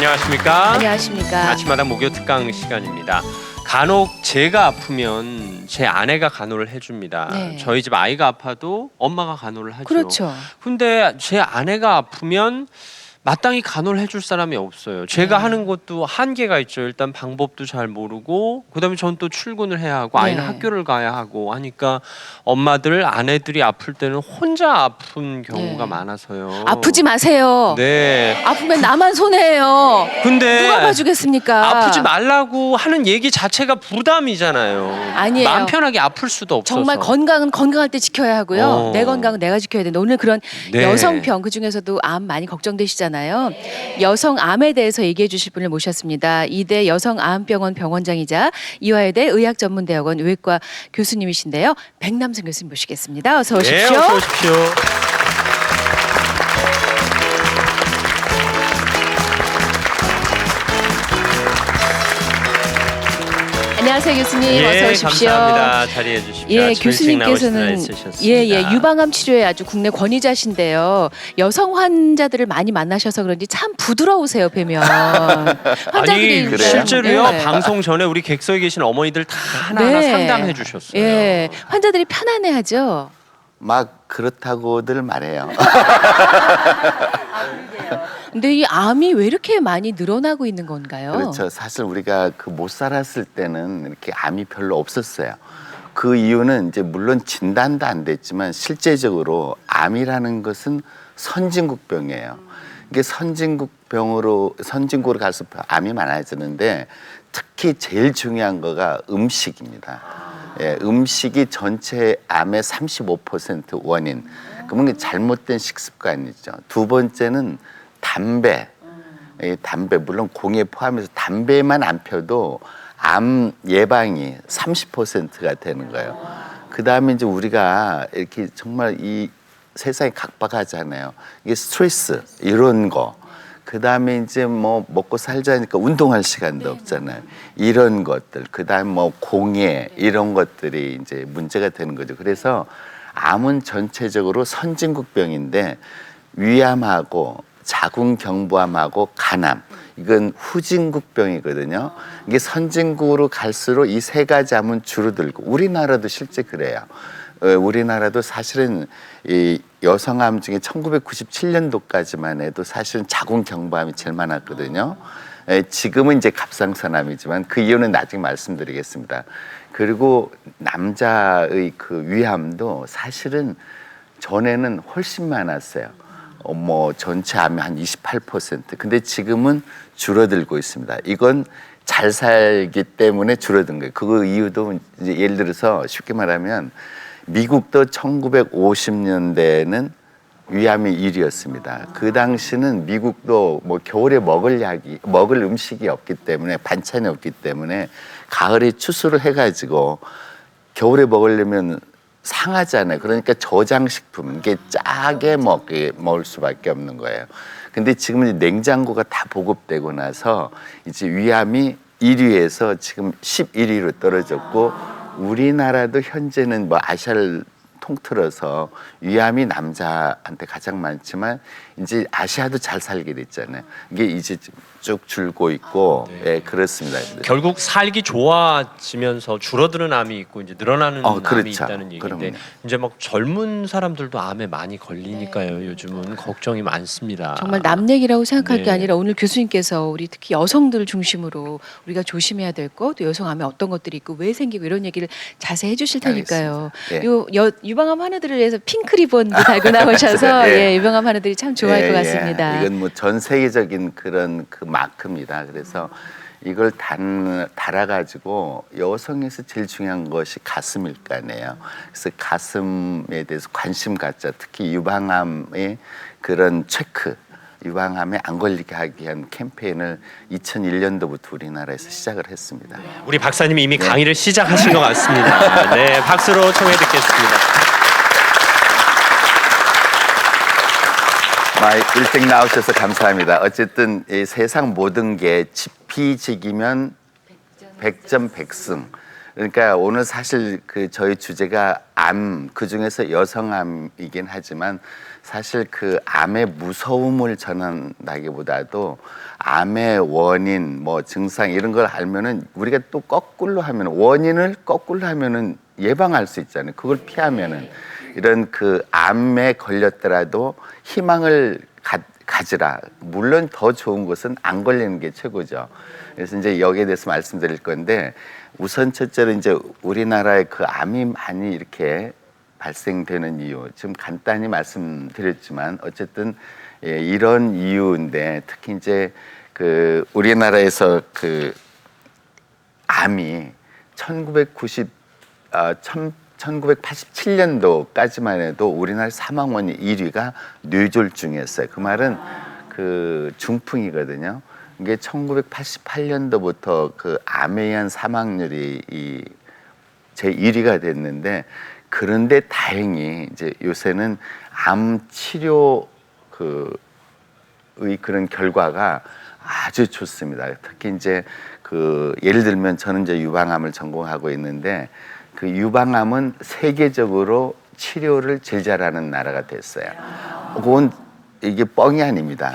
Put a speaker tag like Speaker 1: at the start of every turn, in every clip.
Speaker 1: 안녕하십니까?
Speaker 2: 안녕하십니까?
Speaker 1: 아침마다 목요 특강 시간입니다. 간혹 제가 아프면 제 아내가 간호를 해줍니다.
Speaker 2: 네.
Speaker 1: 저희 집 아이가 아파도 엄마가 간호를 하죠.
Speaker 2: 그렇죠.
Speaker 1: 근데 제 아내가 아프면 마땅히 간호를 해줄 사람이 없어요. 제가
Speaker 2: 네.
Speaker 1: 하는 것도 한계가 있죠. 일단 방법도 잘 모르고 그다음에 전 또 출근을 해야 하고 아이는
Speaker 2: 네.
Speaker 1: 학교를 가야 하고 하니까 엄마들 아내들이 아플 때는 혼자 아픈 경우가
Speaker 2: 네.
Speaker 1: 많아서요.
Speaker 2: 아프지 마세요.
Speaker 1: 네.
Speaker 2: 아프면 나만 손해예요.
Speaker 1: 근데
Speaker 2: 누가 봐주겠습니까?
Speaker 1: 아프지 말라고 하는 얘기 자체가 부담이잖아요.
Speaker 2: 아니에요.
Speaker 1: 마음 편하게 아플 수도 없어서.
Speaker 2: 정말 건강은 건강할 때 지켜야 하고요.
Speaker 1: 어.
Speaker 2: 내 건강은 내가 지켜야 되는데 오늘 그런
Speaker 1: 네.
Speaker 2: 여성병 그중에서도 암 많이 걱정되시잖아요. 여성암에 대해서 얘기해 주실 분을 모셨습니다. 이대 여성암병원 병원장이자 이화여대 의학전문대학원 의학과 교수님이신데요. 백남선 교수님 모시겠습니다. 어서 오십시오.
Speaker 1: 네, 어서 오십시오.
Speaker 2: 안녕하세요 교수님.
Speaker 1: 예,
Speaker 2: 어서 오십시오.
Speaker 1: 감사합니다. 자리해 주십시오.
Speaker 2: 예,
Speaker 1: 아침 일찍
Speaker 2: 교수님께서는
Speaker 1: 나오시느라 애쓰셨습니다.
Speaker 2: 유방암 치료에 아주 국내 권위자신데요. 여성 환자들을 많이 만나셔서 그런지 참 부드러우세요 뵈면. 환자들이
Speaker 1: 아니
Speaker 3: 그래요?
Speaker 1: 실제로요.
Speaker 2: 네.
Speaker 1: 방송 전에 우리 객석에 계신 어머니들 다 하나하나
Speaker 2: 네.
Speaker 1: 상담해 주셨어요.
Speaker 2: 예, 환자들이 편안해하죠.
Speaker 3: 막 그렇다고들 말해요.
Speaker 2: 근데 이 암이 왜 이렇게 많이 늘어나고 있는 건가요?
Speaker 3: 그렇죠. 사실 우리가 그 못 살았을 때는 이렇게 암이 별로 없었어요. 그 이유는 이제 물론 진단도 안 됐지만 실제적으로 암이라는 것은 선진국병이에요. 이게 선진국으로 갈수록 암이 많아지는데 특히 제일 중요한 거가 음식입니다. 예, 음식이 전체 암의 35% 원인. 그러면 잘못된 식습관이죠. 두 번째는 담배. 이 담배 물론 공에 포함해서 담배만 안 펴도 암 예방이 30%가 되는 거예요. 그 다음에 이제 우리가 이렇게 정말 이 세상이 각박하잖아요. 이게 스트레스 이런 거. 그 다음에 이제 뭐 먹고 살자니까 운동할 시간도 없잖아요. 이런 것들. 그 다음에 뭐 공해 이런 것들이 이제 문제가 되는 거죠. 그래서 암은 전체적으로 선진국병인데 위암하고 자궁경부암하고 간암 이건 후진국병이거든요. 이게 선진국으로 갈수록 이 세 가지 암은 줄어들고 우리나라도 실제 그래요. 우리나라도 사실은 이 여성암 중에 1997년도까지만 해도 사실은 자궁경부암이 제일 많았거든요. 지금은 이제 갑상선암이지만 그 이유는 나중에 말씀드리겠습니다. 그리고 남자의 그 위암도 사실은 전에는 훨씬 많았어요. 뭐 전체 암이 한 28%. 근데 지금은 줄어들고 있습니다. 이건 잘 살기 때문에 줄어든 거예요. 그 이유도 이제 예를 들어서 쉽게 말하면 미국도 1950년대에는 위암이 1위였습니다. 그 당시는 미국도 뭐 겨울에 먹을 음식이 없기 때문에 반찬이 없기 때문에 가을에 추수를 해가지고 겨울에 먹으려면 상하잖아요. 그러니까 저장식품, 이게 짜게 먹을 수밖에 없는 거예요. 근데 지금은 냉장고가 다 보급되고 나서 이제 위암이 1위에서 지금 11위로 떨어졌고 우리나라도 현재는 뭐 아시아를 통틀어서 위암이 남자한테 가장 많지만 이제 아시아도 잘 살게 됐잖아요. 이게 이제 쭉 줄고 있고 예, 그렇습니다.
Speaker 1: 결국 살기 좋아지면서 줄어드는 암이 있고 이제 늘어나는 암이
Speaker 3: 그렇죠.
Speaker 1: 있다는 얘기인데
Speaker 3: 그럼요.
Speaker 1: 이제 막 젊은 사람들도 암에 많이 걸리니까요. 요즘은 걱정이 많습니다.
Speaker 2: 정말 남 얘기라고 생각할
Speaker 1: 네.
Speaker 2: 게 아니라 오늘 교수님께서 우리 특히 여성들 중심으로 우리가 조심해야 될 것, 또 여성암에 어떤 것들이 있고 왜 생기고 이런 얘기를 자세히 해주실 테니까요.
Speaker 3: 알겠습니다. 예.
Speaker 2: 유방암 환우들을 위해서 핑크 리본도 달고 나오셔서
Speaker 3: 예.
Speaker 2: 유방암 환우들이 참 좋아할 것 같습니다.
Speaker 3: 이건 뭐 전 세계적인 그런 그 마크입니다. 그래서 이걸 달아가지고 여성에서 제일 중요한 것이 가슴일 거 아니에요. 그래서 가슴에 대해서 관심 갖자. 특히 유방암의 그런 체크, 유방암에 안 걸리게 하기 위한 캠페인을 2001년도부터 우리나라에서 시작을 했습니다.
Speaker 1: 우리 박사님이 이미 강의를 시작하신 것 같습니다. 네, 박수로 청해 듣겠습니다.
Speaker 3: 일찍 나오셔서 감사합니다. 어쨌든 이 세상 모든 게 지피지기면 백전 백승. 그러니까 오늘 사실 그 저희 주제가 암, 그 중에서 여성암이긴 하지만 사실 그 암의 무서움을 전한다기보다도 암의 원인, 뭐 증상 이런 걸 알면은 우리가 또 거꾸로 하면 원인을 거꾸로 하면은 예방할 수 있잖아요. 그걸 피하면은 이런 그 암에 걸렸더라도 희망을 가지라. 물론 더 좋은 것은 안 걸리는 게 최고죠. 그래서 이제 여기에 대해서 말씀드릴 건데 우선 첫째로 이제 우리나라에 그 암이 많이 이렇게 발생되는 이유 지금 간단히 말씀드렸지만 어쨌든 예, 이런 이유인데 특히 이제 그 우리나라에서 그 암이 1987년도까지만 해도 우리나라 사망 원인 1위가 뇌졸중이었어요. 그 말은 그 중풍이거든요. 이게 1988년도부터 그 암에 의한 사망률이 제 1위가 됐는데 그런데 다행히 이제 요새는 암 치료 그런 결과가 아주 좋습니다. 특히 이제 그 예를 들면 저는 이제 유방암을 전공하고 있는데 그 유방암은 세계적으로 치료를 제일 잘하는 나라가 됐어요. 그건 이게 뻥이 아닙니다.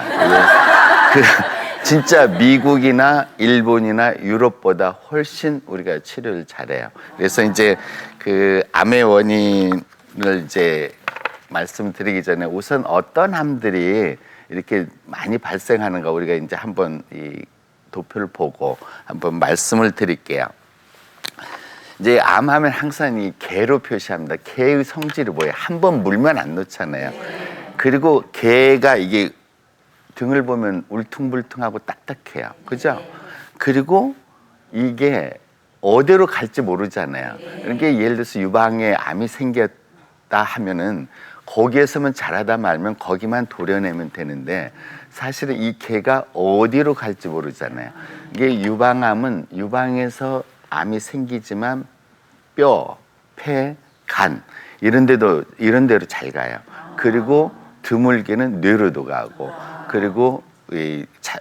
Speaker 3: 진짜 미국이나 일본이나 유럽보다 훨씬 우리가 치료를 잘해요. 그래서 이제 그 암의 원인을 이제 말씀드리기 전에 우선 어떤 암들이 이렇게 많이 발생하는가 우리가 이제 한번 이 도표를 보고 한번 말씀을 드릴게요. 이제 암하면 항상 이 개로 표시합니다. 개의 성질이 뭐예요? 한번 물면 안 놓잖아요. 그리고 개가 이게 등을 보면 울퉁불퉁하고 딱딱해요. 그죠? 그리고 이게 어디로 갈지 모르잖아요. 그러니까 예를 들어서 유방에 암이 생겼다 하면은 거기에서만 자라다 말면 거기만 도려내면 되는데 사실은 이 개가 어디로 갈지 모르잖아요. 이게 유방암은 유방에서 암이 생기지만 뼈, 폐, 간 이런 데로 잘 가요. 그리고 드물게는 뇌로도 가고 그리고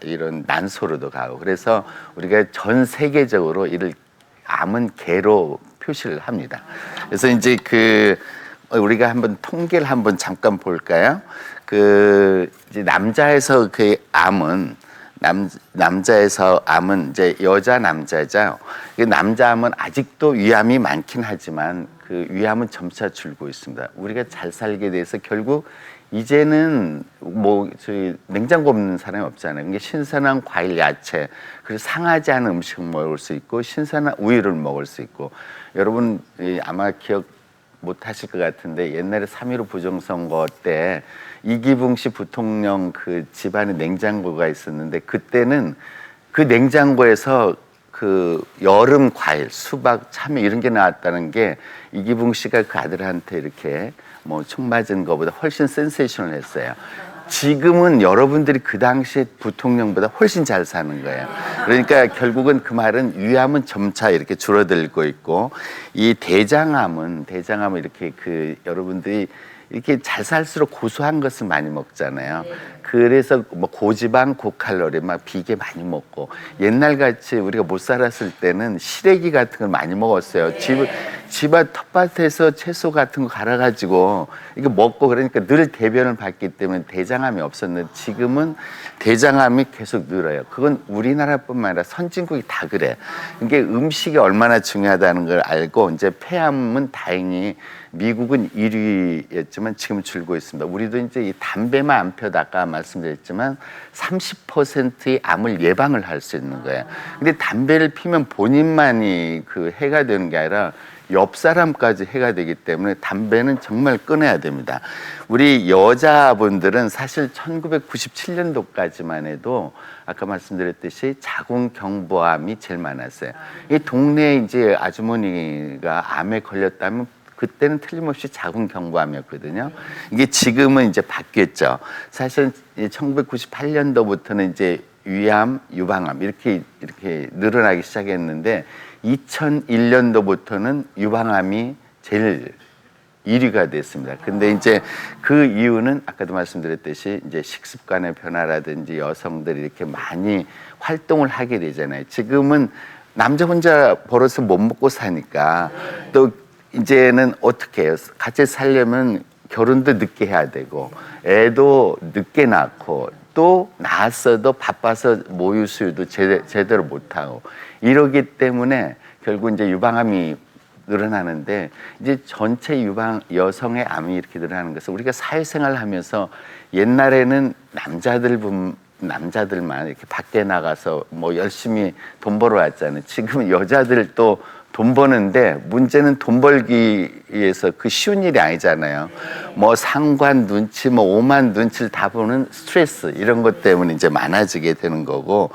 Speaker 3: 이런 난소로도 가고 그래서 우리가 전 세계적으로 이를 암은 개로 표시를 합니다. 그래서 이제 그 우리가 한번 통계를 한번 잠깐 볼까요? 그 이제 남자에서 그 암은 남자에서 암은 이제 여자 남자죠. 남자 암은 아직도 위암이 많긴 하지만 그 위암은 점차 줄고 있습니다. 우리가 잘 살게 돼서 결국 이제는 뭐 저희 냉장고 없는 사람이 없잖아요. 이게 신선한 과일, 야채, 그리고 상하지 않은 음식을 먹을 수 있고 신선한 우유를 먹을 수 있고 여러분 아마 기억 못 하실 것 같은데 옛날에 3.15 부정선거 때 이기붕 씨 부통령 그 집안에 냉장고가 있었는데 그때는 그 냉장고에서 그 여름 과일, 수박, 참외 이런 게 나왔다는 게 이기붕 씨가 그 아들한테 이렇게 뭐 총 맞은 것보다 훨씬 센세이션했어요. 지금은 여러분들이 그 당시에 부통령보다 훨씬 잘 사는 거예요. 그러니까 결국은 그 말은 위암은 점차 이렇게 줄어들고 있고 이 대장암은 이렇게 그 여러분들이 이렇게 잘 살수록 고소한 것을 많이 먹잖아요. 그래서 뭐 고지방, 고칼로리 막 비계 많이 먹고 옛날 같이 우리가 못 살았을 때는 시래기 같은 걸 많이 먹었어요. 집 앞 텃밭에서 채소 같은 거 갈아가지고 이거 먹고 그러니까 늘 대변을 받기 때문에 대장암이 없었는데 지금은 대장암이 계속 늘어요. 그건 우리나라뿐만 아니라 선진국이 다 그래. 이게 음식이 얼마나 중요하다는 걸 알고 이제 폐암은 다행히 미국은 1위였지만 지금 줄고 있습니다. 우리도 이제 이 담배만 안 펴도 아까 말씀드렸지만 30%의 암을 예방을 할 수 있는 거예요. 근데 담배를 피면 본인만이 그 해가 되는 게 아니라 옆 사람까지 해가 되기 때문에 담배는 정말 끊어야 됩니다. 우리 여자분들은 사실 1997년도까지만 해도 아까 말씀드렸듯이 자궁경부암이 제일 많았어요. 이 동네에 이제 아주머니가 암에 걸렸다면 그때는 틀림없이 자궁경부암이었거든요. 이게 지금은 이제 바뀌었죠. 사실 1998년도부터는 이제 위암, 유방암 이렇게 늘어나기 시작했는데 2001년도부터는 유방암이 제일 1위가 됐습니다. 근데 이제 그 이유는 아까도 말씀드렸듯이 이제 식습관의 변화라든지 여성들이 이렇게 많이 활동을 하게 되잖아요. 지금은 남자 혼자 벌어서 못 먹고 사니까 또 이제는 어떻게 해요? 같이 살려면 결혼도 늦게 해야 되고 애도 늦게 낳고 또 낳았어도 바빠서 모유 수유도 제대로 못하고 이러기 때문에 결국 이제 유방암이 늘어나는데 이제 전체 여성의 암이 이렇게 늘어나는 것은 우리가 사회생활을 하면서 옛날에는 남자들만 이렇게 밖에 나가서 뭐 열심히 돈 벌어 왔잖아요. 지금은 여자들도 돈 버는데 문제는 돈 벌기 위해서 그 쉬운 일이 아니잖아요. 뭐 상관 눈치, 뭐 오만 눈치를 다 보는 스트레스 이런 것 때문에 이제 많아지게 되는 거고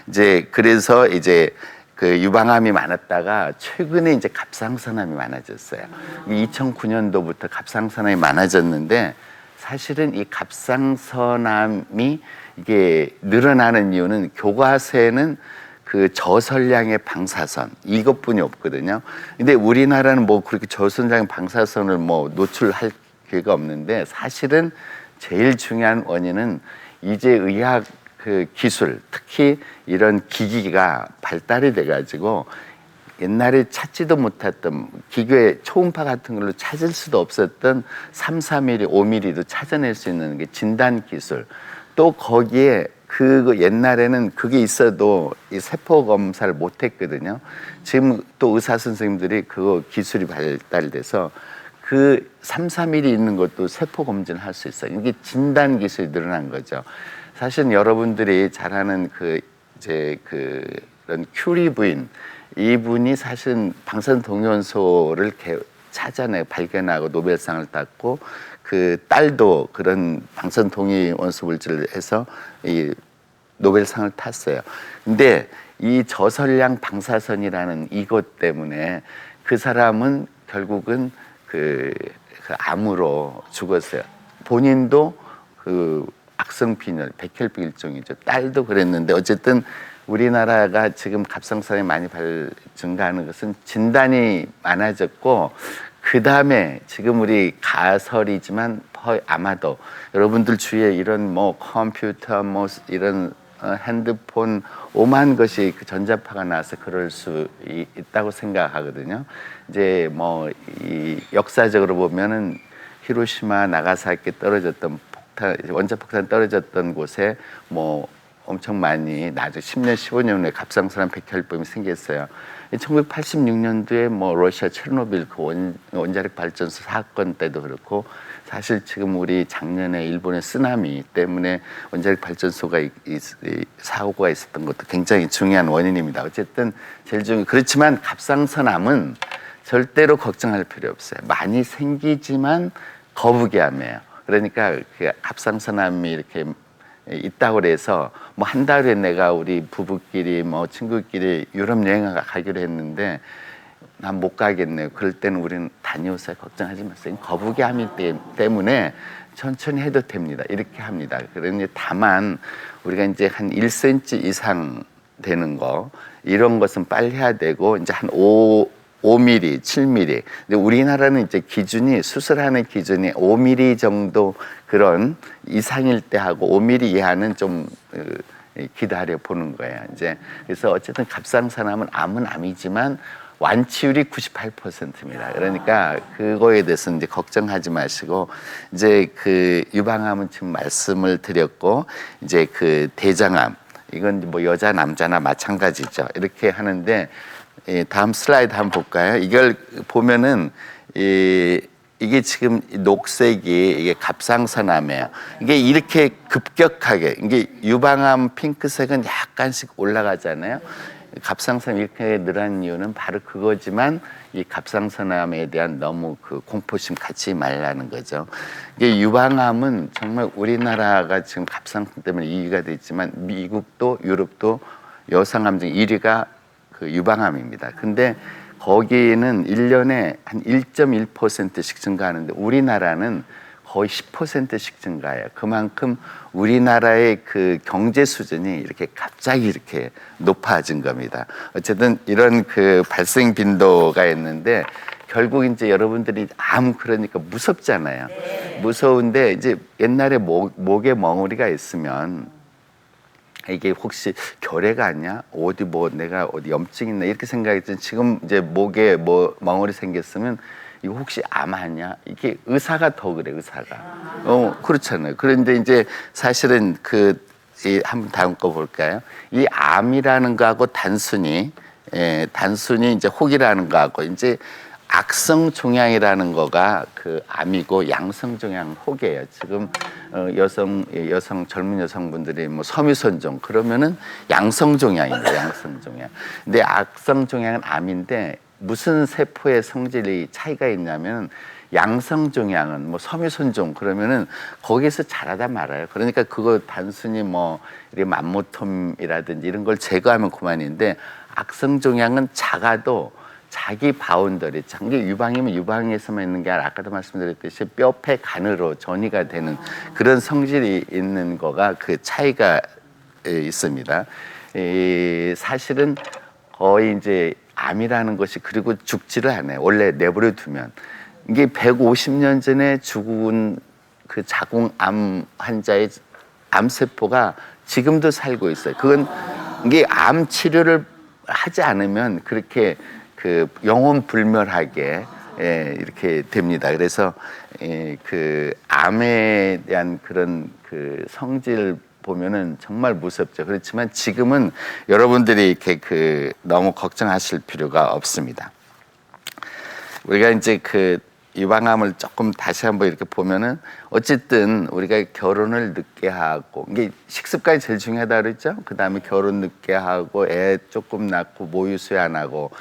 Speaker 3: 이제 그래서 이제 그 유방암이 많았다가 최근에 이제 갑상선암이 많아졌어요. 2009년도부터 갑상선암이 많아졌는데 사실은 이 갑상선암이 이게 늘어나는 이유는 교과서에는 그 저설량의 방사선 이것뿐이 없거든요. 근데 우리나라는 뭐 그렇게 저설량의 방사선을 뭐 노출할 기회가 없는데 사실은 제일 중요한 원인은 이제 의학 그 기술 특히 이런 기기가 발달이 돼가지고 옛날에 찾지도 못했던 기계의 초음파 같은 걸로 찾을 수도 없었던 3, 4mm, 5mm도 찾아낼 수 있는 게 진단 기술 또 거기에 그 옛날에는 그게 있어도 이 세포 검사를 못 했거든요. 지금 또 의사 선생님들이 그 기술이 발달돼서 그 3, 4mm 있는 것도 세포 검진을 할 수 있어요. 이게 진단 기술이 늘어난 거죠. 사실 여러분들이 잘 아는 그 이제 그런 큐리 부인 이분이 사실은 방사선동위원소를 찾아내 발견하고 노벨상을 땄고 그 딸도 그런 방사선동위원소 물질을 해서 이 노벨상을 탔어요. 근데 이 저설량 방사선이라는 이것 때문에 그 사람은 결국은 그 암으로 죽었어요. 본인도 그 악성빈혈, 백혈병 일종이죠. 딸도 그랬는데 어쨌든 우리나라가 지금 갑상선암이 많이 증가하는 것은 진단이 많아졌고 그 다음에 지금 우리 가설이지만 아마도 여러분들 주위에 이런 뭐 컴퓨터 뭐 이런 핸드폰 오만 것이 그 전자파가 나와서 그럴 수 있다고 생각하거든요. 이제 뭐 이 역사적으로 보면은 히로시마 나가사키 떨어졌던 원자폭탄 떨어졌던 곳에 뭐 엄청 많이 나중에 10년, 15년 후에 갑상선암 백혈병이 생겼어요. 1986년도에 뭐 러시아 체르노빌 그 원자력 발전소 사건 때도 그렇고 사실 지금 우리 작년에 일본의 쓰나미 때문에 원자력 발전소가 사고가 있었던 것도 굉장히 중요한 원인입니다. 어쨌든 제일 그렇지만 갑상선암은 절대로 걱정할 필요 없어요. 많이 생기지만 거북이암이에요. 그러니까 그 갑상선암이 이렇게 있다고 그래서 뭐 한 달 후에 내가 우리 부부끼리 뭐 친구끼리 유럽 여행을 가기로 했는데 난 못 가겠네요. 그럴 때는 우리는 다녀오세요. 걱정하지 마세요. 거북이암이 때문에 천천히 해도 됩니다. 이렇게 합니다. 그러니 다만 우리가 이제 한 1cm 이상 되는 거 이런 것은 빨리 해야 되고 이제 한 5mm, 7mm. 근데 우리나라는 이제 기준이 수술하는 기준이 5mm 정도 그런 이상일 때 하고 5mm 이하는 좀 기다려 보는 거예요. 이제 그래서 어쨌든 갑상선암은 암은 암이지만 완치율이 98%입니다. 그러니까 그거에 대해서 이제 걱정하지 마시고 이제 그 유방암은 지금 말씀을 드렸고 이제 그 대장암 이건 뭐 여자 남자나 마찬가지죠. 이렇게 하는데 다음 슬라이드 한번 볼까요? 이걸 보면은 이게 지금 녹색이 이게 갑상선암이에요. 이게 이렇게 급격하게 이게 유방암 핑크색은 약간씩 올라가잖아요. 갑상선암 이렇게 늘어난 이유는 바로 그거지만 이 갑상선암에 대한 너무 그 공포심 갖지 말라는 거죠. 이게 유방암은 정말 우리나라가 지금 갑상선 때문에 2위가 됐지만 미국도 유럽도 여성암 중 1위가 그 유방암입니다. 근데 거기는 1년에 한 1.1%씩 증가하는데 우리나라는 거의 10%씩 증가해요. 그만큼 우리나라의 그 경제 수준이 이렇게 갑자기 이렇게 높아진 겁니다. 어쨌든 이런 그 발생 빈도가 있는데 결국 이제 여러분들이 암 그러니까 무섭잖아요. 무서운데 이제 옛날에 목에 멍울이가 있으면 이게 혹시 결핵 아니야? 어디 뭐 내가 어디 염증 있나 이렇게 생각했더니 지금 이제 목에 뭐 멍울이 생겼으면 이거 혹시 암 아니야? 이게 의사가 더 그래, 의사가. 그렇잖아요. 그런데 이제 사실은 한번 다음 거 볼까요? 이 암이라는 거하고 단순히 이제 혹이라는 거하고 이제 악성 종양이라는 거가 그 암이고 양성 종양 혹이에요. 지금 여성 젊은 여성분들이 뭐 섬유선종 그러면은 양성 종양이에요. 양성 종양. 근데 악성 종양은 암인데 무슨 세포의 성질이 차이가 있냐면 양성 종양은 뭐 섬유선종 그러면은 거기서 자라다 말아요. 그러니까 그거 단순히 뭐 이렇게 맘모톰이라든지 이런 걸 제거하면 그만인데 악성 종양은 작아도 자기 바운더리, 장기 유방이면 유방에서만 있는 게 아니라 아까도 말씀드렸듯이 뼈, 폐, 간으로 전이가 되는 그런 성질이 있는 거가 그 차이가 있습니다. 사실은 거의 이제 암이라는 것이 그리고 죽지를 않아요. 원래 내버려 두면. 이게 150년 전에 죽은 그 자궁암 환자의 암세포가 지금도 살고 있어요. 그건 이게 암 치료를 하지 않으면 그렇게 그 영혼 불멸하게 이렇게 됩니다. 그래서 그 암에 대한 그런 그 성질 보면은 정말 무섭죠. 그렇지만 지금은 여러분들이 이렇게 너무 걱정하실 필요가 없습니다. 우리가 이제 유방암을 조금 다시 한번 이렇게 보면은 어쨌든 우리가 결혼을 늦게 하고 이게 식습관이 제일 중요하다 그랬죠. 그 다음에 결혼 늦게 하고 애 조금 낳고 모유 수유 안 하고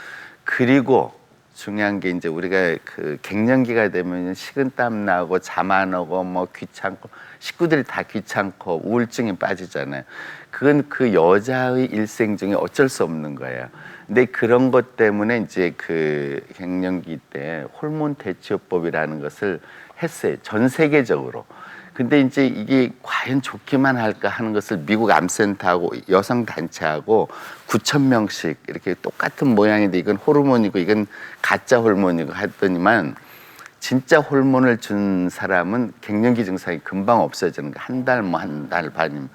Speaker 3: 그리고 중요한 게 이제 우리가 갱년기가 되면 식은땀 나고 잠 안 오고 뭐 귀찮고 식구들이 다 귀찮고 우울증에 빠지잖아요. 그건 그 여자의 일생 중에 어쩔 수 없는 거예요. 근데 그런 것 때문에 이제 갱년기 때 호르몬 대치요법이라는 것을 했어요. 전 세계적으로. 근데 이제 이게 과연 좋기만 할까 하는 것을 미국 암센터하고 여성 단체하고 9,000명씩 이렇게 똑같은 모양인데 이건 호르몬이고 이건 가짜 호르몬이고 했더니만 진짜 호르몬을 준 사람은 갱년기 증상이 금방 없어지는 거예요. 한 달 반이면.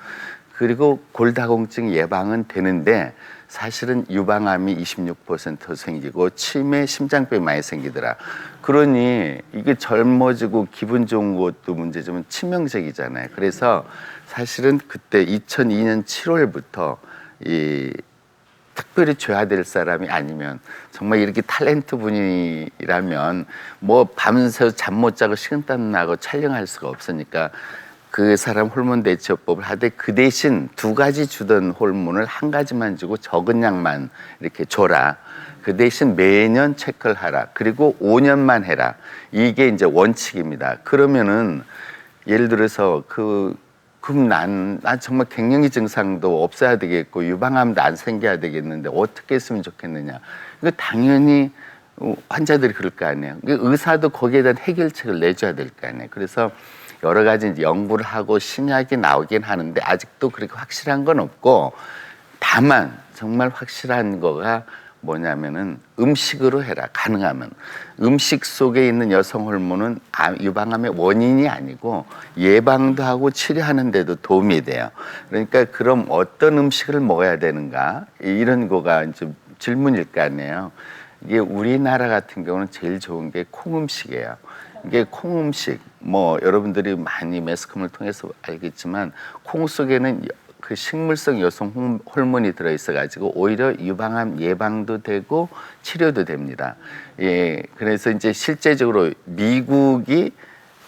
Speaker 3: 그리고 골다공증 예방은 되는데 사실은 유방암이 26% 생기고 치매, 심장병이 많이 생기더라. 그러니 이게 젊어지고 기분 좋은 것도 문제지만 치명적이잖아요. 그래서 사실은 그때 2002년 7월부터 특별히 줘야 될 사람이 아니면 정말 이렇게 탤런트 분이라면 뭐 밤새 잠 못 자고 식은땀 나고 촬영할 수가 없으니까 그 사람 호르몬 대처법을 하되 그 대신 2가지 주던 호르몬을 1가지만 주고 적은 양만 이렇게 줘라. 그 대신 매년 체크를 하라. 그리고 5년만 해라. 이게 이제 원칙입니다. 그러면은 예를 들어서 그럼 난 정말 갱년기 증상도 없어야 되겠고 유방암도 안 생겨야 되겠는데 어떻게 했으면 좋겠느냐. 이거 당연히 환자들이 그럴 거 아니에요. 의사도 거기에 대한 해결책을 내줘야 될 거 아니에요. 그래서 여러 가지 이제 연구를 하고 신약이 나오긴 하는데 아직도 그렇게 확실한 건 없고 다만 정말 확실한 거가 뭐냐면은 음식으로 해라. 가능하면 음식 속에 있는 여성 호르몬은 유방암의 원인이 아니고 예방도 하고 치료하는 데도 도움이 돼요. 그러니까 그럼 어떤 음식을 먹어야 되는가 이런 거가 이제 질문일 거 아니에요. 이게 우리나라 같은 경우는 제일 좋은 게 콩 음식이에요. 이게 콩 음식 뭐 여러분들이 많이 매스컴을 통해서 알겠지만 콩 속에는 그 식물성 여성 호르몬이 들어있어 가지고 오히려 유방암 예방도 되고 치료도 됩니다. 그래서 이제 실제적으로 미국이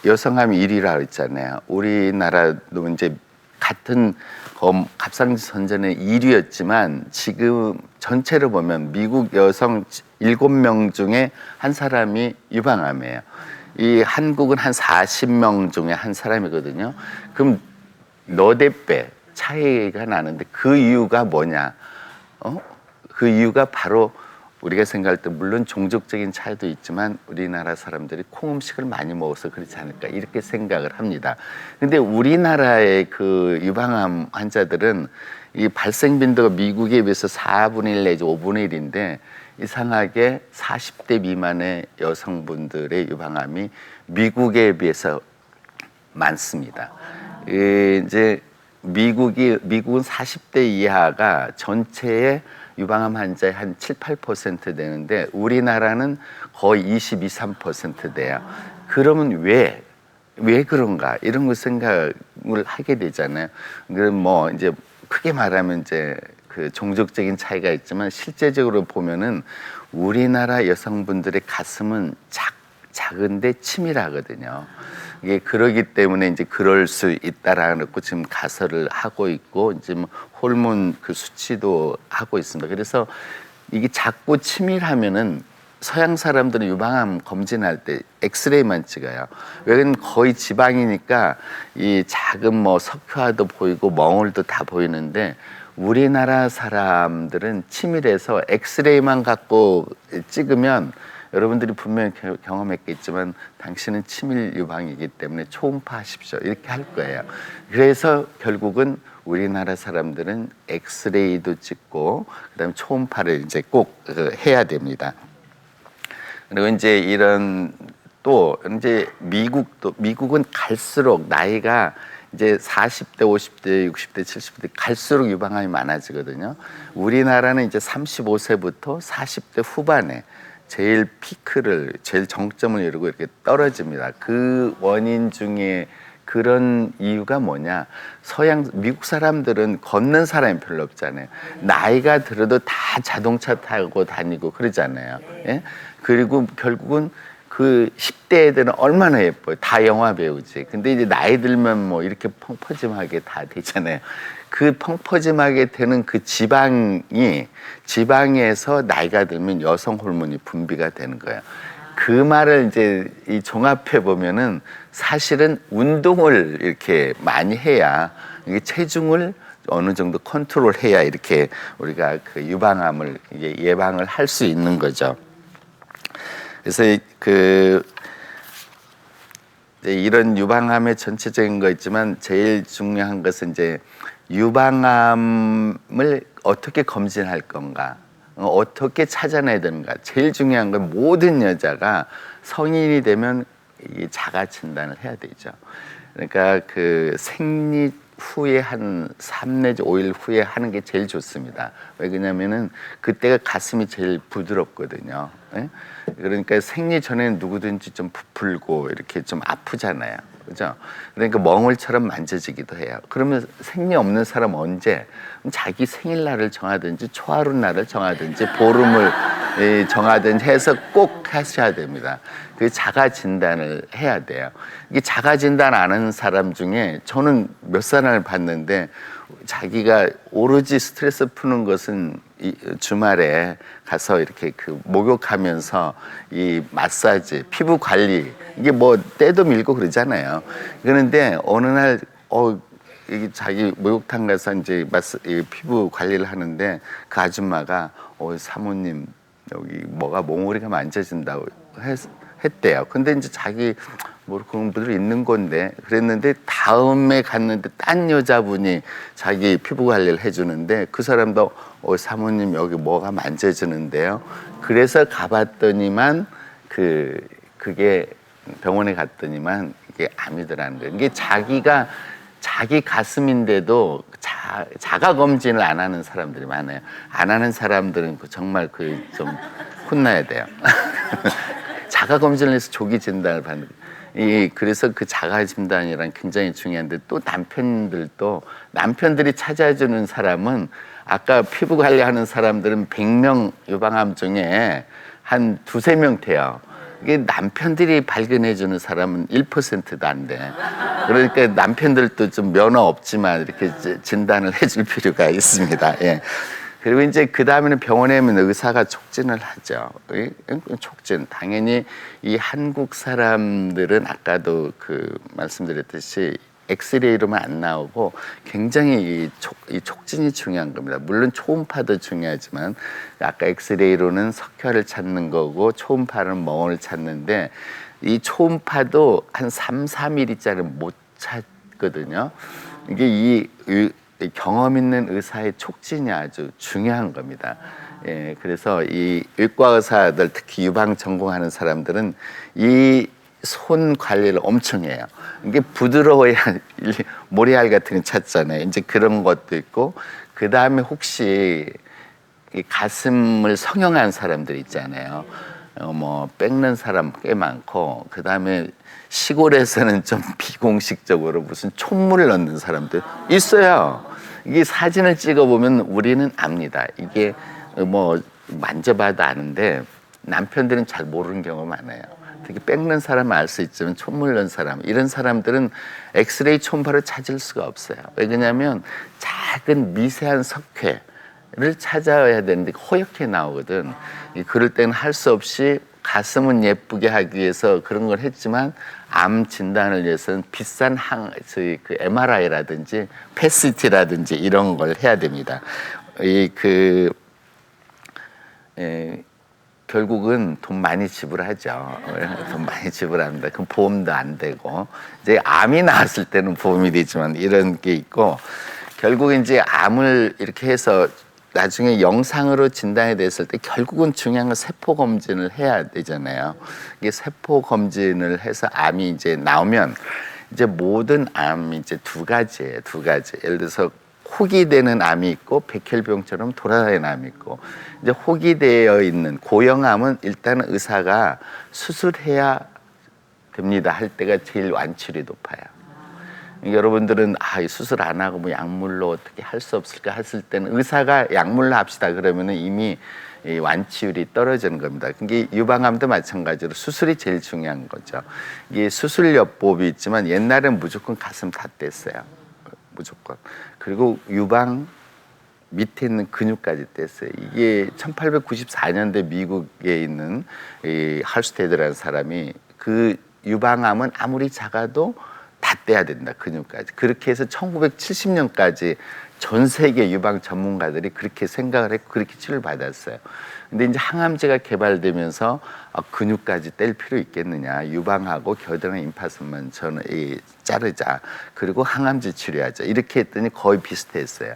Speaker 3: 여성암 1위라고 했잖아요. 우리나라도 이제 같은 갑상선 선전의 1위였지만 지금 전체로 보면 미국 여성 7명 중에 한 사람이 유방암이에요. 이 한국은 한 40명 중에 한 사람이거든요. 그럼 너댓 배 차이가 나는데 그 이유가 뭐냐? 그 이유가 바로 우리가 생각할 때 물론 종족적인 차이도 있지만 우리나라 사람들이 콩 음식을 많이 먹어서 그렇지 않을까 이렇게 생각을 합니다. 근데 우리나라의 그 유방암 환자들은 이 발생 빈도가 미국에 비해서 4분의 1 내지 5분의 1인데 이상하게 40대 미만의 여성분들의 유방암이 미국에 비해서 많습니다. 이제 미국은 40대 이하가 전체의 유방암 환자의 한 7, 8% 되는데 우리나라는 거의 22, 3% 돼요. 그러면 왜 그런가 이런 거 생각을 하게 되잖아요. 그럼 뭐 이제 크게 말하면 이제 그 종족적인 차이가 있지만 실제적으로 보면은 우리나라 여성분들의 가슴은 작은데 치밀하거든요. 이게 그러기 때문에 이제 그럴 수 있다라는 거 지금 가설을 하고 있고 이제 뭐 호르몬 그 수치도 하고 있습니다. 그래서 이게 작고 치밀하면은 서양 사람들은 유방암 검진할 때 엑스레이만 찍어요. 왜냐면 거의 지방이니까 이 작은 뭐 석회화도 보이고 멍울도 다 보이는데 우리나라 사람들은 치밀해서 엑스레이만 갖고 찍으면 여러분들이 분명히 경험했겠지만 당신은 치밀 유방이기 때문에 초음파 하십시오 이렇게 할 거예요. 그래서 결국은 우리나라 사람들은 엑스레이도 찍고 그다음에 초음파를 이제 꼭 해야 됩니다. 그리고 이제 이런 또 이제 미국은 갈수록 나이가 이제 40대, 50대, 60대, 70대 갈수록 유방암이 많아지거든요. 우리나라는 이제 35세부터 40대 후반에 제일 피크를 제일 정점을 이루고 이렇게 떨어집니다. 그 원인 중에 그런 이유가 뭐냐? 미국 사람들은 걷는 사람이 별로 없잖아요. 나이가 들어도 다 자동차 타고 다니고 그러잖아요. 예? 그리고 결국은 그 10대 애들은 얼마나 예뻐요. 다 영화 배우지. 근데 이제 나이 들면 뭐 이렇게 펑퍼짐하게 다 되잖아요. 그 펑퍼짐하게 되는 그 지방에서 나이가 들면 여성 호르몬이 분비가 되는 거예요. 그 말을 이제 이 종합해 보면은 사실은 운동을 이렇게 많이 해야 이게 체중을 어느 정도 컨트롤해야 이렇게 우리가 그 유방암을 이게 예방을 할 수 있는 거죠. 그래서 이런 유방암의 전체적인 거 있지만 제일 중요한 것은 이제 유방암을 어떻게 검진할 건가, 어떻게 찾아내야 되는가. 제일 중요한 건 모든 여자가 성인이 되면 이 자가 진단을 해야 되죠. 그러니까 그 생리 후에 한 3 내지 5일 후에 하는 게 제일 좋습니다. 왜 그러냐면은 그때가 가슴이 제일 부드럽거든요. 예? 그러니까 생리 전에는 누구든지 좀 부풀고 이렇게 좀 아프잖아요. 그죠? 그러니까 멍울처럼 만져지기도 해요. 그러면 생리 없는 사람 언제? 자기 생일날을 정하든지 초하루 날을 정하든지 보름을 정하든지 해서 꼭 하셔야 됩니다. 그 자가 진단을 해야 돼요. 이게 자가 진단 안 하는 사람 중에 저는 몇 사람을 봤는데 자기가 오로지 스트레스 푸는 것은 이 주말에 가서 이렇게 그 목욕하면서 이 마사지, 피부 관리 이게 뭐 때도 밀고 그러잖아요. 그런데 어느 날 이게 자기 목욕탕 가서 이제 피부 관리를 하는데 그 아줌마가 사모님 여기 뭐가 몽골이가 만져진다고 했대요. 근데 이제 자기 뭐 그런 분들이 있는 건데 그랬는데 다음에 갔는데 딴 여자분이 자기 피부 관리를 해주는데 그 사람도 사모님 여기 뭐가 만져지는데요. 그래서 가봤더니만 그게 병원에 갔더니만 이게 암이더라는 거예요. 이게 자기 가슴인데도 자가 검진을 안 하는 사람들이 많아요. 안 하는 사람들은 정말 좀 혼나야 돼요. 자가 검진을 해서 조기 진단을 받는 거예요. 그래서 그 자가 진단이란 굉장히 중요한데 또 남편들이 찾아주는 사람은 아까 피부 관리하는 사람들은 100명 유방암 중에 한 2~3명 돼요. 이게 남편들이 발견해주는 사람은 1%도 안 돼. 그러니까 남편들도 좀 면허 없지만 이렇게 진단을 해줄 필요가 있습니다. 예. 그리고 이제 그 다음에는 병원에 오면 의사가 촉진을 하죠. 촉진. 당연히 이 한국 사람들은 아까도 말씀드렸듯이 엑스레이로만 안 나오고 굉장히 이 촉진이 중요한 겁니다. 물론 초음파도 중요하지만 아까 엑스레이로는 석회를 찾는 거고 초음파는 멍을 찾는데 이 초음파도 한 3~4mm짜리 못 찾거든요. 이게 이 경험 있는 의사의 촉진이 아주 중요한 겁니다. 예, 그래서 이 외과 의사들 특히 유방 전공하는 사람들은 이 손 관리를 엄청 해요. 이게 부드러워야 모래알 같은 거 찾잖아요. 이제 그런 것도 있고, 그 다음에 혹시 이 가슴을 성형한 사람들 있잖아요. 뭐 뺏는 사람 꽤 많고, 그 다음에 시골에서는 좀 비공식적으로 무슨 촛물을 넣는 사람들 있어요. 이게 사진을 찍어보면 우리는 압니다. 이게 뭐 만져봐도 아는데 남편들은 잘 모르는 경우가 많아요. 특히 뺏는 사람은 알 수 있지만 촛물 넣은 사람, 이런 사람들은 엑스레이 초음파를 찾을 수가 없어요. 왜 그러냐면 작은 미세한 석회를 찾아야 되는데 허옇게 나오거든. 그럴 때는 할 수 없이 가슴은 예쁘게 하기 위해서 그런 걸 했지만 암 진단을 위해서는 비싼 저희 그 MRI라든지 PET-CT라든지 이런 걸 해야 됩니다. 결국은 돈 많이 지불하죠. 돈 많이 지불합니다. 그럼 보험도 안 되고, 이제 암이 나왔을 때는 보험이 되지만 이런 게 있고, 결국 이제 암을 이렇게 해서 나중에 영상으로 진단이 됐을 때 결국은 중요한 건 세포 검진을 해야 되잖아요. 이게 세포 검진을 해서 암이 이제 나오면 이제 모든 암이 이제 두 가지예요. 두 가지. 예를 들어서 혹이 되는 암이 있고 백혈병처럼 돌아다니는 암이 있고, 이제 혹이 되어 있는 고형암은 일단은 의사가 수술해야 됩니다 할 때가 제일 완치율이 높아요. 여러분들은 이 수술 안 하고 뭐 약물로 어떻게 할 수 없을까 했을 때는 의사가 약물로 합시다 그러면은 이미 이 완치율이 떨어지는 겁니다. 그게 유방암도 마찬가지로 수술이 제일 중요한 거죠. 이게 수술요법이 있지만 옛날엔 무조건 가슴 다 뗐어요. 무조건. 그리고 유방 밑에 있는 근육까지 뗐어요. 이게 1894년대 미국에 있는 이 할스테드라는 사람이 그 유방암은 아무리 작아도 다 떼야 된다, 근육까지. 그렇게 해서 1970년까지 전 세계 유방 전문가들이 그렇게 생각을 했고 그렇게 치료를 받았어요. 근데 이제 항암제가 개발되면서 근육까지 뗄 필요 있겠느냐, 유방하고 겨드랑이 임파선만 자르자, 그리고 항암제 치료하자, 이렇게 했더니 거의 비슷했어요.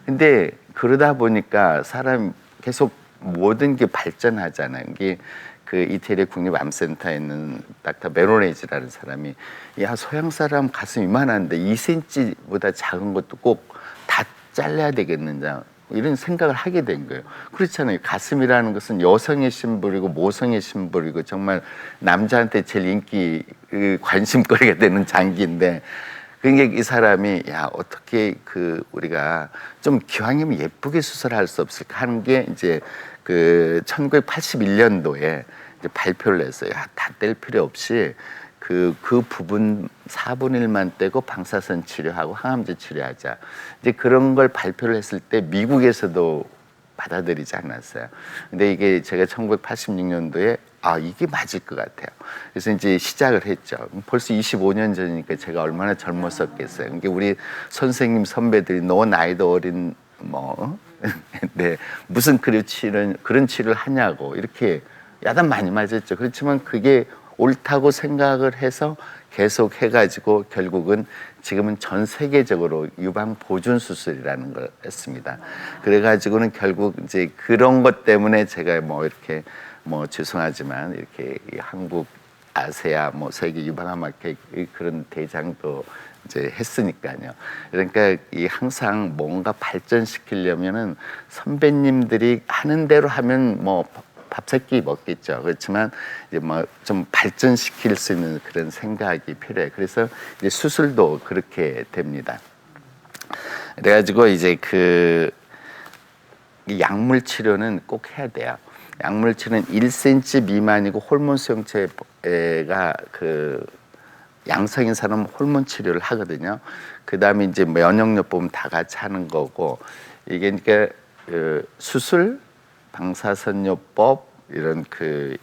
Speaker 3: 근데 그러다 보니까 사람 계속 모든 게 발전하잖아요. 이게 그 이태리 국립암센터에 있는 닥터 메로네지라는 사람이, 야, 서양 사람 가슴 이만한데 2cm보다 작은 것도 꼭 다 잘라야 되겠느냐, 이런 생각을 하게 된 거예요. 그렇잖아요. 가슴이라는 것은 여성의 심볼이고 모성의 심볼이고 정말 남자한테 제일 인기 관심거리가 되는 장기인데, 그러니까 이 사람이 야, 어떻게 우리가 좀 기왕이면 예쁘게 수술할 수 없을까 하는 게 이제 1981년도에 이제 발표를 했어요. 다 뗄 필요 없이 그 부분 4분의 1만 떼고 방사선 치료하고 항암제 치료하자. 이제 그런 걸 발표를 했을 때 미국에서도 받아들이지 않았어요. 근데 이게 제가 1986년도에 이게 맞을 것 같아요. 그래서 이제 시작을 했죠. 벌써 25년 전이니까 제가 얼마나 젊었었겠어요. 그러니까 우리 선생님 선배들이 너 나이도 어린 네, 무슨 그런 치료를 하냐고 이렇게 야단 많이 맞았죠. 그렇지만 그게 옳다고 생각을 해서 계속 해가지고 결국은 지금은 전 세계적으로 유방 보존 수술이라는 걸 했습니다. 그래가지고는 결국 이제 그런 것 때문에 제가 이렇게 죄송하지만 이렇게 한국 아세아 세계 유방암학회 그런 대장도 이제 했으니까요. 그러니까 항상 뭔가 발전시키려면은 선배님들이 하는 대로 하면 밥 세 끼 먹겠죠. 그렇지만 이제 좀 발전시킬 수 있는 그런 생각이 필요해요. 그래서 이제 수술도 그렇게 됩니다. 그래가지고 이제 이 약물 치료는 꼭 해야 돼요. 약물 치료는 1cm 미만이고 호르몬 수용체가 양성인 사람은 호르몬 치료를 하거든요. 그 다음에 이제 면역요법은 다 같이 하는 거고, 이게 그러니까 수술, 방사선요법, 이런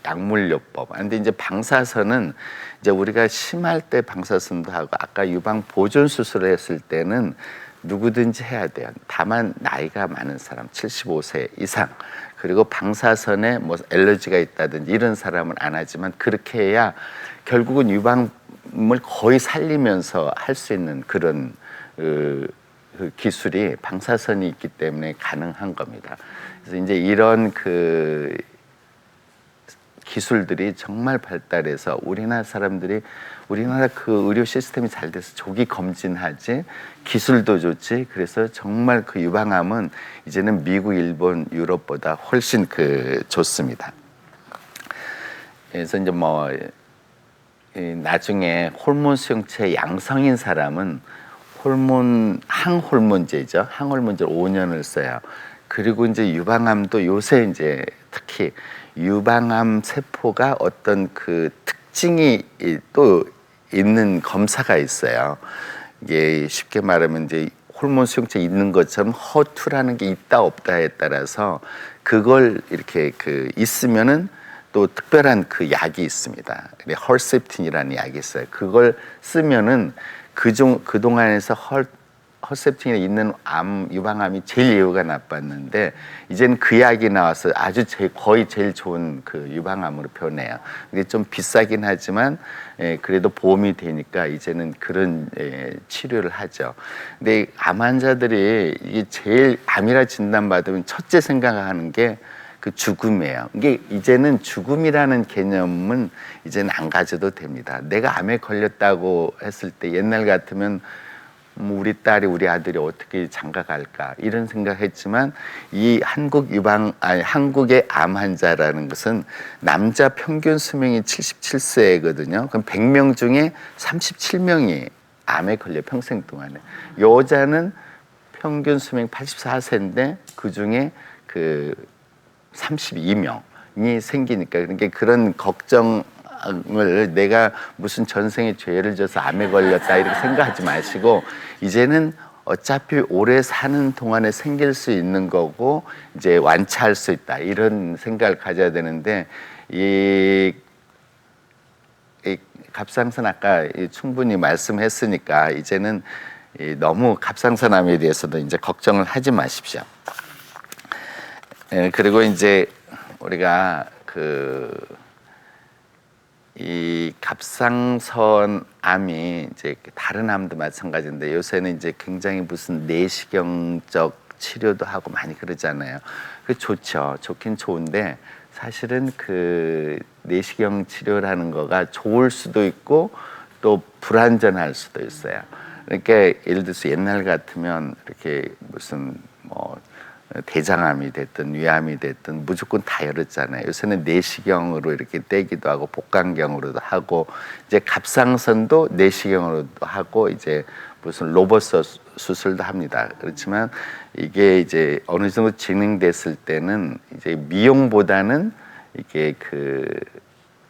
Speaker 3: 약물요법. 근데 이제 방사선은 이제 우리가 심할 때 방사선도 하고, 아까 유방 보존 수술을 했을 때는 누구든지 해야 돼요. 다만 나이가 많은 사람, 75세 이상, 그리고 방사선에 알러지가 있다든지 이런 사람은 안 하지만, 그렇게 해야 결국은 유방을 거의 살리면서 할 수 있는 그런 기술이 방사선이 있기 때문에 가능한 겁니다. 그래서 이제 이런 기술들이 정말 발달해서 우리나라 그 의료 시스템이 잘 돼서 조기 검진하지, 기술도 좋지. 그래서 정말 그 유방암은 이제는 미국, 일본, 유럽보다 훨씬 좋습니다. 그래서 이제 뭐 나중에 호르몬 수용체 양성인 사람은 항호르몬제죠. 항호르몬제를 5년을 써요. 그리고 이제 유방암도 요새 이제 특히 유방암 세포가 어떤 그 특징이 또 있는 검사가 있어요. 이게 쉽게 말하면 이제 호르몬 수용체 있는 것처럼 허투라는 게 있다 없다에 따라서 그걸 이렇게 있으면은 또 특별한 그 약이 있습니다. 헐셉틴이라는 약이 있어요. 그걸 쓰면은 그동안에서 헐셉틴이 있는 유방암이 제일 예후가 나빴는데 이제는 그 약이 나와서 아주 거의 제일 좋은 그 유방암으로 변해요. 이게 좀 비싸긴 하지만 그래도 보험이 되니까 이제는 그런 치료를 하죠. 근데 암 환자들이 이게 제일 암이라 진단받으면 첫째 생각하는 게 그 죽음이에요. 이게 이제는 죽음이라는 개념은 이제는 안 가져도 됩니다. 내가 암에 걸렸다고 했을 때 옛날 같으면 뭐 우리 딸이 우리 아들이 어떻게 장가 갈까 이런 생각했지만 이 한국의 암 환자라는 것은 남자 평균 수명이 77세거든요. 그럼 100명 중에 37명이 암에 걸려 평생 동안에. 여자는 평균 수명 84세인데 그 중에 32명이 생기니까 그러니까 그런 걱정을 내가 무슨 전생에 죄를 져서 암에 걸렸다 이렇게 생각하지 마시고 이제는 어차피 오래 사는 동안에 생길 수 있는 거고 이제 완치할 수 있다 이런 생각을 가져야 되는데 이 갑상선 아까 충분히 말씀했으니까 이제는 너무 갑상선암에 대해서도 이제 걱정을 하지 마십시오. 그리고 이제 우리가 이 갑상선암이 이제 다른 암도 마찬가지인데 요새는 이제 굉장히 무슨 내시경적 치료도 하고 많이 그러잖아요. 그 좋죠. 좋긴 좋은데 사실은 그 내시경 치료라는 거가 좋을 수도 있고 또 불안전할 수도 있어요. 그러니까 예를 들어서 옛날 같으면 이렇게 무슨 뭐 대장암이 됐든 위암이 됐든 무조건 다 열었잖아요. 요새는 내시경으로 이렇게 떼기도 하고 복강경으로도 하고 이제 갑상선도 내시경으로도 하고 이제 무슨 로봇 수술도 합니다. 그렇지만 이게 이제 어느 정도 진행됐을 때는 이제 미용보다는 이게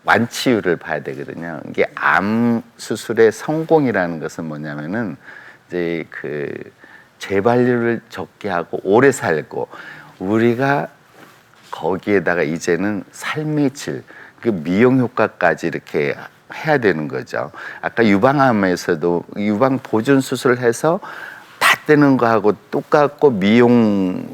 Speaker 3: 완치율을 봐야 되거든요. 이게 암 수술의 성공이라는 것은 뭐냐면은 이제 재발률을 적게 하고 오래 살고 우리가 거기에다가 이제는 삶의 질, 미용 효과까지 이렇게 해야 되는 거죠. 아까 유방암에서도 유방 보존 수술을 해서 다 떼는 거하고 똑같고 미용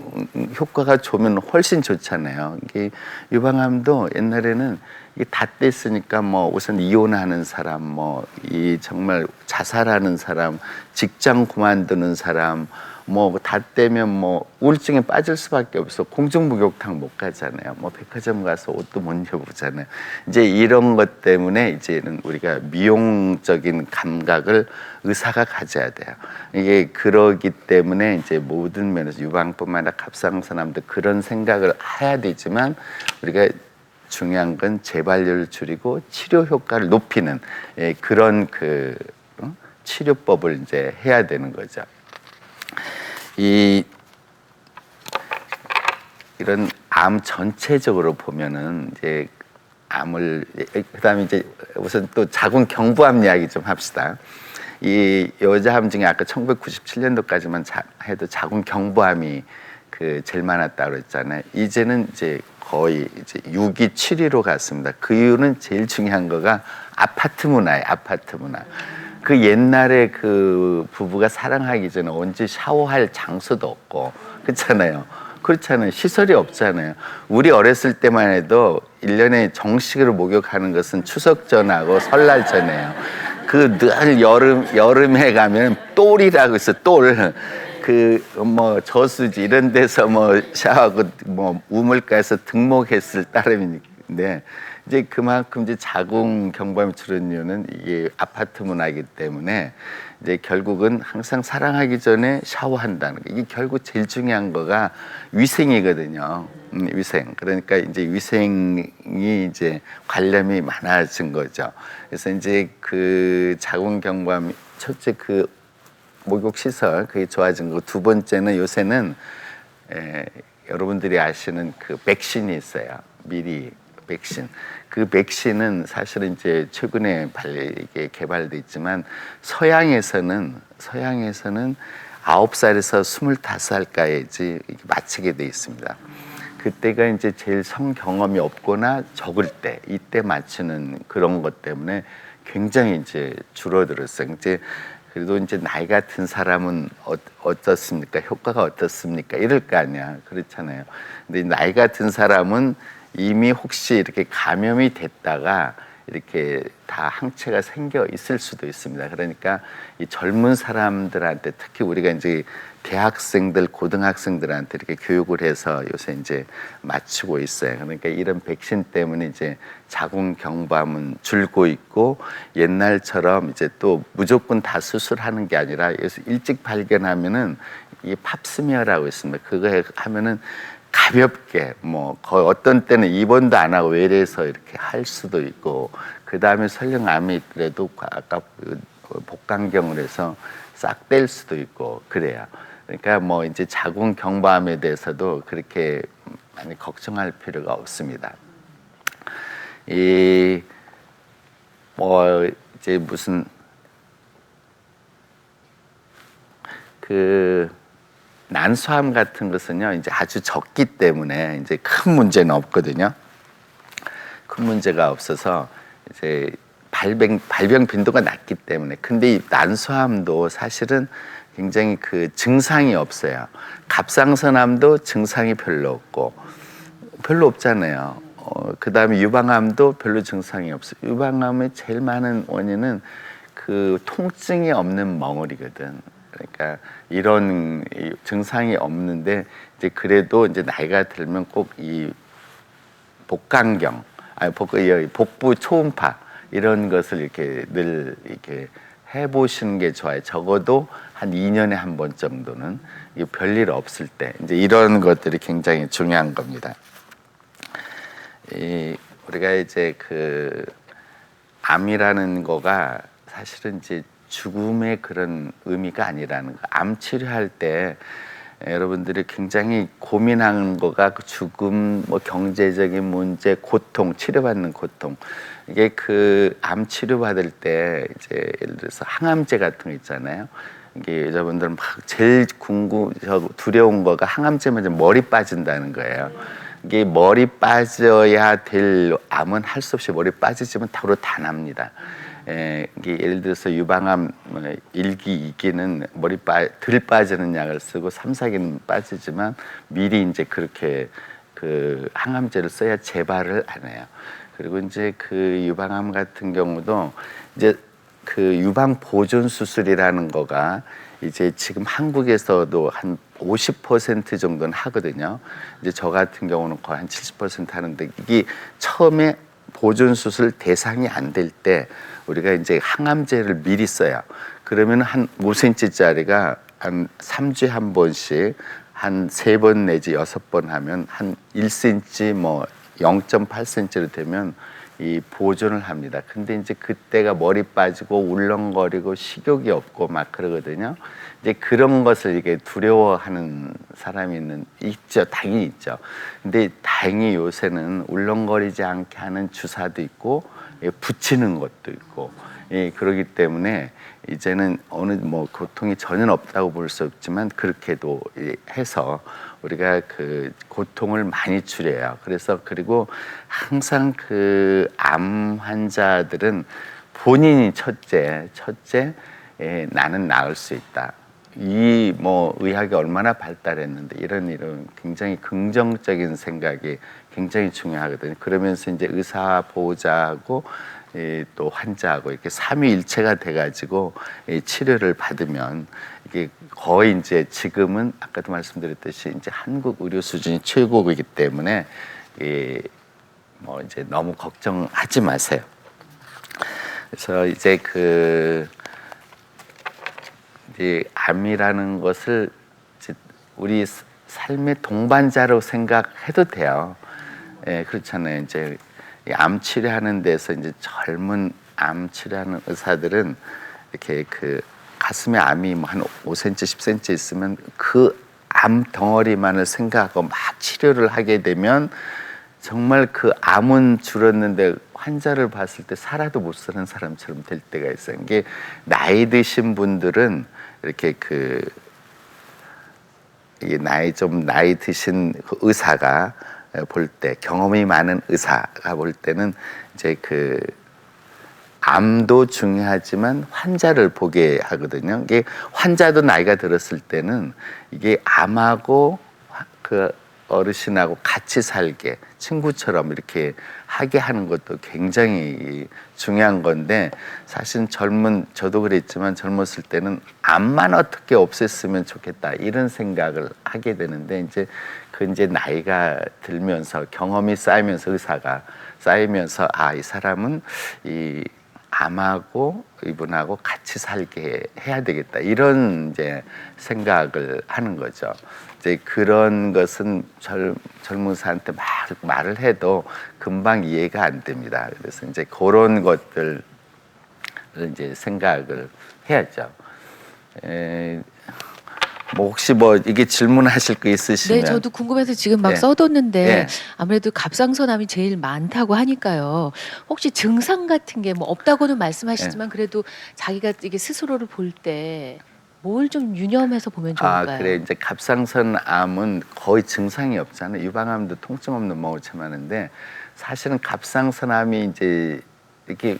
Speaker 3: 효과가 좋으면 훨씬 좋잖아요. 이게 유방암도 옛날에는 이게 다 뗐으니까 뭐 우선 이혼하는 사람, 뭐 이 정말 자살하는 사람, 직장 그만두는 사람, 뭐 다 떼면 뭐 우울증에 빠질 수밖에 없어. 공중목욕탕 못 가잖아요. 뭐 백화점 가서 옷도 못 입어보잖아요. 이제 이런 것 때문에 이제는 우리가 미용적인 감각을 의사가 가져야 돼요. 이게 그러기 때문에 이제 모든 면에서 유방뿐만 아니라 갑상선암도 그런 생각을 해야 되지만 우리가 중요한 건 재발률을 줄이고 치료 효과를 높이는 그런 치료법을 이제 해야 되는 거죠. 이런 암 전체적으로 보면은 이제 암을 그다음에 이제 우선 또 자궁 경부암 이야기 좀 합시다. 이 여자암 중에 아까 1997년도까지만 해도 자궁 경부암이 제일 많았다고 그랬잖아요. 이제는 이제 거의 이제 6위, 7위로 갔습니다. 그 이유는 제일 중요한 거가 아파트 문화예요. 아파트 문화. 그 옛날에 그 부부가 사랑하기 전에 언제 샤워할 장소도 없고 그렇잖아요. 그렇잖아요. 시설이 없잖아요. 우리 어렸을 때만 해도 1년에 정식으로 목욕하는 것은 추석 전하고 설날 전에요. 늘 여름에 가면 똘이라고 있어. 똘. 뭐 저수지 이런 데서 뭐 샤워하고 뭐 우물가에서 등목했을 따름인데 이제 그만큼 이제 자궁 경부암이 줄은 이유는 이게 아파트 문화이기 때문에 이제 결국은 항상 사랑하기 전에 샤워한다는 거. 이게 결국 제일 중요한 거가 위생이거든요. 위생. 그러니까 이제 위생이 이제 관lem이 많아진 거죠. 그래서 이제 그 자궁 경부암 첫째 그 목욕 시설 그게 좋아진 거. 두 번째는 요새는 여러분들이 아시는 그 백신이 있어요. 미리 백신. 그 백신은 사실은 이제 최근에 이게 개발돼 있지만 서양에서는 9살에서 25살까지 마치게 돼 있습니다. 그때가 이제 제일 성 경험이 없거나 적을 때 이때 맞추는 그런 것 때문에 굉장히 이제 줄어들었어요. 이제 그래도 이제 나이가 든 사람은 어떻습니까? 효과가 어떻습니까? 이럴 거 아니야. 그렇잖아요. 근데 나이가 든 사람은 이미 혹시 이렇게 감염이 됐다가 이렇게 다 항체가 생겨 있을 수도 있습니다. 그러니까 이 젊은 사람들한테 특히 우리가 이제 대학생들, 고등학생들한테 이렇게 교육을 해서 요새 이제 맞추고 있어요. 그러니까 이런 백신 때문에 이제 자궁 경부암은 줄고 있고 옛날처럼 이제 또 무조건 다 수술하는 게 아니라 여기서 일찍 발견하면은 이 팝스미어라고 있습니다. 그거 하면은 가볍게 뭐 거의 어떤 때는 입원도 안 하고 외래에서 이렇게 할 수도 있고 그 다음에 설령 암이 있더라도 아까 복강경을 해서 싹 뗄 수도 있고 그래요. 그러니까 뭐 이제 자궁 경부암에 대해서도 그렇게 많이 걱정할 필요가 없습니다. 이 뭐 이제 무슨 그 난소암 같은 것은요 이제 아주 적기 때문에 이제 큰 문제는 없거든요. 큰 문제가 없어서 이제 발병 빈도가 낮기 때문에. 근데 이 난소암도 사실은 굉장히 그 증상이 없어요. 갑상선암도 증상이 별로 없잖아요. 그 다음에 유방암도 별로 증상이 없어요. 유방암의 제일 많은 원인은 그 통증이 없는 멍울이거든. 그러니까 이런 증상이 없는데 이제 그래도 이제 나이가 들면 꼭 이 복강경, 복부 초음파 이런 것을 이렇게 늘 이렇게 해보시는 게 좋아요. 적어도 한 2년에 한 번 정도는 별일 없을 때 이제 이런 것들이 굉장히 중요한 겁니다. 우리가 이제 그 암이라는 거가 사실은 이제 죽음의 그런 의미가 아니라는 거. 암 치료할 때 여러분들이 굉장히 고민하는 거가 그 죽음, 뭐 경제적인 문제, 고통, 치료받는 고통. 이게 그 암 치료받을 때 이제 예를 들어서 항암제 같은 거 있잖아요. 이게 여자분들은 막 제일 두려운 거가 항암제 맞으면 머리 빠진다는 거예요. 이게 머리 빠져야 될 암은 할 수 없이 머리 빠지지만 바로 다 납니다. 이게 예를 들어서 유방암 1기, 2기는 덜 빠지는 약을 쓰고 3, 4기는 빠지지만 미리 이제 그렇게 그 항암제를 써야 재발을 안 해요. 그리고 이제 그 유방암 같은 경우도 이제 그 유방 보존 수술이라는 거가 이제 지금 한국에서도 한 50% 정도는 하거든요. 이제 저 같은 경우는 거의 한 70% 하는데 이게 처음에 보존 수술 대상이 안 될 때 우리가 이제 항암제를 미리 써요. 그러면 한 5cm짜리가 한 3주에 한 번씩 한 3번 내지 6번 하면 한 1cm 뭐 0.8cm로 되면 이 보존을 합니다. 근데 이제 그때가 머리 빠지고 울렁거리고 식욕이 없고 막 그러거든요. 이제 그런 것을 이게 두려워하는 사람이 있죠. 당연히 있죠. 근데 다행히 요새는 울렁거리지 않게 하는 주사도 있고 붙이는 것도 있고 그러기 때문에 이제는 어느 뭐 고통이 전혀 없다고 볼 수 없지만 그렇게도 해서 우리가 그 고통을 많이 줄여요. 그래서 그리고 항상 그 암 환자들은 본인이 첫째 나는 나을 수 있다. 이 뭐 의학이 얼마나 발달했는데 이런 굉장히 긍정적인 생각이 굉장히 중요하거든요. 그러면서 이제 의사 보호자하고 또 환자하고 이렇게 삼위일체가 돼가지고 치료를 받으면 이게 거의 이제 지금은 아까도 말씀드렸듯이 이제 한국 의료 수준이 최고이기 때문에 뭐 이제 너무 걱정하지 마세요. 그래서 이제 이제 암이라는 것을 이제 우리 삶의 동반자로 생각해도 돼요. 예, 그렇잖아요. 이제 암 치료하는 데서 이제 젊은 암 치료하는 의사들은 이렇게 가슴에 암이 뭐 한 5cm, 10cm 있으면 그 암 덩어리만을 생각하고 막 치료를 하게 되면 정말 그 암은 줄었는데 환자를 봤을 때 살아도 못 사는 사람처럼 될 때가 있어요. 이게 나이 드신 분들은 이렇게 이게 나이 드신 그 의사가 볼 때, 경험이 많은 의사가 볼 때는 이제 암도 중요하지만 환자를 보게 하거든요. 이게 환자도 나이가 들었을 때는 이게 암하고 그 어르신하고 같이 살게 친구처럼 이렇게 하게 하는 것도 굉장히 중요한 건데, 사실 저도 그랬지만 젊었을 때는 암만 어떻게 없앴으면 좋겠다 이런 생각을 하게 되는데, 이제 나이가 들면서 경험이 쌓이면서 의사가 쌓이면서 이 사람은 이 암하고 이분하고 같이 살게 해야 되겠다 이런 이제 생각을 하는 거죠. 이제 그런 것은 젊은 사람한테 말을 해도 금방 이해가 안 됩니다. 그래서 이제 그런 것들을 이제 생각을 해야죠. 뭐 혹시 이게 질문하실 거 있으시면.
Speaker 2: 네, 저도 궁금해서 지금 막
Speaker 3: 네.
Speaker 2: 써뒀는데
Speaker 3: 네.
Speaker 2: 아무래도 갑상선암이 제일 많다고 하니까요. 혹시 증상 같은 게 뭐 없다고는 말씀하시지만 그래도 자기가 이게 스스로를 볼 때 뭘 좀 유념해서 보면 좋을까요?
Speaker 3: 그래. 이제 갑상선암은 거의 증상이 없잖아요. 유방암도 통증 없는 멍울체 많은데, 사실은 갑상선암이 이제 이렇게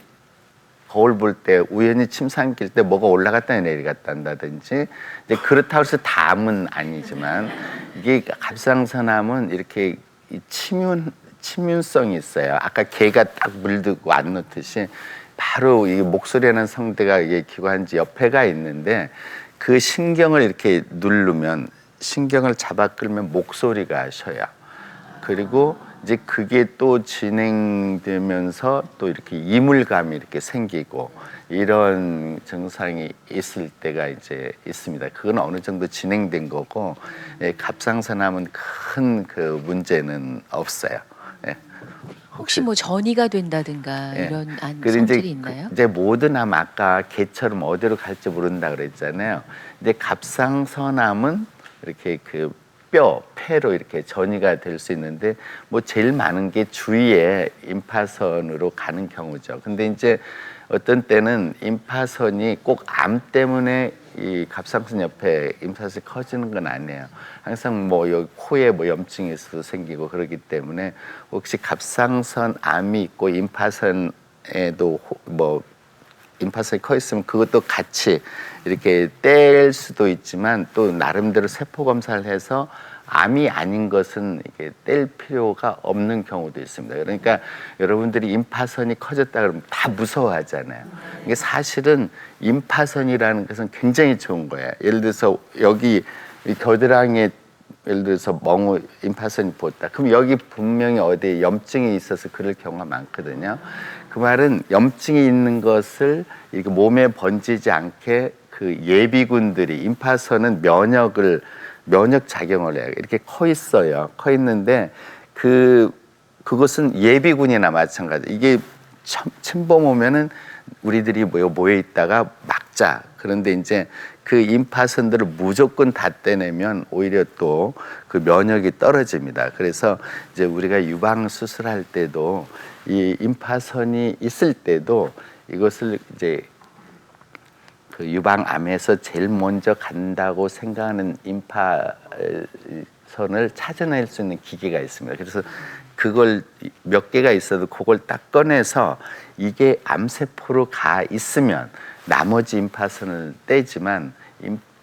Speaker 3: 거울 볼 때 우연히 침 삼킬 때 뭐가 올라갔다 내려갔다 한다든지, 이제 그렇다고 해서 다 암은 아니지만, 이게 갑상선암은 이렇게 침윤성이 있어요. 아까 개가 딱 물들고 안 놓듯이 바로 이 목소리라는 성대가 이게 기관지 옆에가 있는데, 그 신경을 이렇게 누르면, 신경을 잡아 끌면 목소리가 쉬어요. 그리고 이제 그게 또 진행되면서 또 이렇게 이물감이 이렇게 생기고 이런 증상이 있을 때가 이제 있습니다. 그건 어느 정도 진행된 거고, 갑상선암은 큰 문제는 없어요.
Speaker 2: 혹시 뭐 전이가 된다든가 이런
Speaker 3: 그리고
Speaker 2: 성질이 있나요?
Speaker 3: 이제 모든 암, 아까 개처럼 어디로 갈지 모른다 그랬잖아요. 근데 갑상선암은 이렇게 폐로 이렇게 전이가 될 수 있는데, 뭐 제일 많은 게 주위에 임파선으로 가는 경우죠. 근데 이제 어떤 때는 임파선이 꼭 암 때문에 이 갑상선 옆에 임파선이 커지는 건 아니에요. 항상 뭐 여기 코에 뭐 염증이 있어서 생기고 그러기 때문에, 혹시 갑상선 암이 있고 임파선에도 뭐 임파선이 커 있으면 그것도 같이 이렇게 뗄 수도 있지만, 또 나름대로 세포 검사를 해서 암이 아닌 것은 이게 뗄 필요가 없는 경우도 있습니다. 그러니까 여러분들이 임파선이 커졌다 그러면 다 무서워하잖아요. 이게 사실은 임파선이라는 것은 굉장히 좋은 거예요. 예를 들어서 여기 겨드랑이에 예를 들어서 임파선이 보였다. 그럼 여기 분명히 어디에 염증이 있어서 그럴 경우가 많거든요. 그 말은 염증이 있는 것을 이렇게 몸에 번지지 않게 예비군들이, 임파선은 면역 작용을 해요. 이렇게 커 있어요. 커 있는데 그것은 예비군이나 마찬가지. 이게 침범 오면은 우리들이 모여 있다가 막자. 그런데 이제 그 임파선들을 무조건 다 떼내면 오히려 또 그 면역이 떨어집니다. 그래서 이제 우리가 유방 수술할 때도 이 임파선이 있을 때도 이것을 이제 유방암에서 제일 먼저 간다고 생각하는 임파선을 찾아낼 수 있는 기계가 있습니다. 그래서 그걸 몇 개가 있어도 그걸 딱 꺼내서 이게 암세포로 가 있으면 나머지 임파선을 떼지만,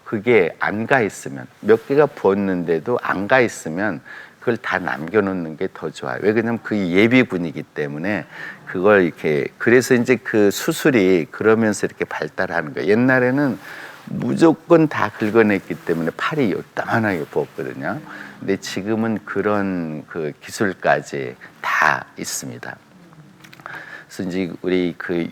Speaker 3: 그게 안 가 있으면, 몇 개가 부었는데도 안 가 있으면 그걸 다 남겨놓는 게 더 좋아요. 왜 그러냐면 그게 예비군이기 때문에 그걸 이렇게, 그래서 이제 그 수술이 그러면서 이렇게 발달하는 거예요. 옛날에는 무조건 다 긁어냈기 때문에 팔이 요따만하게 부었거든요. 근데 지금은 그런 그 기술까지 다 있습니다. 그래서 이제 우리 그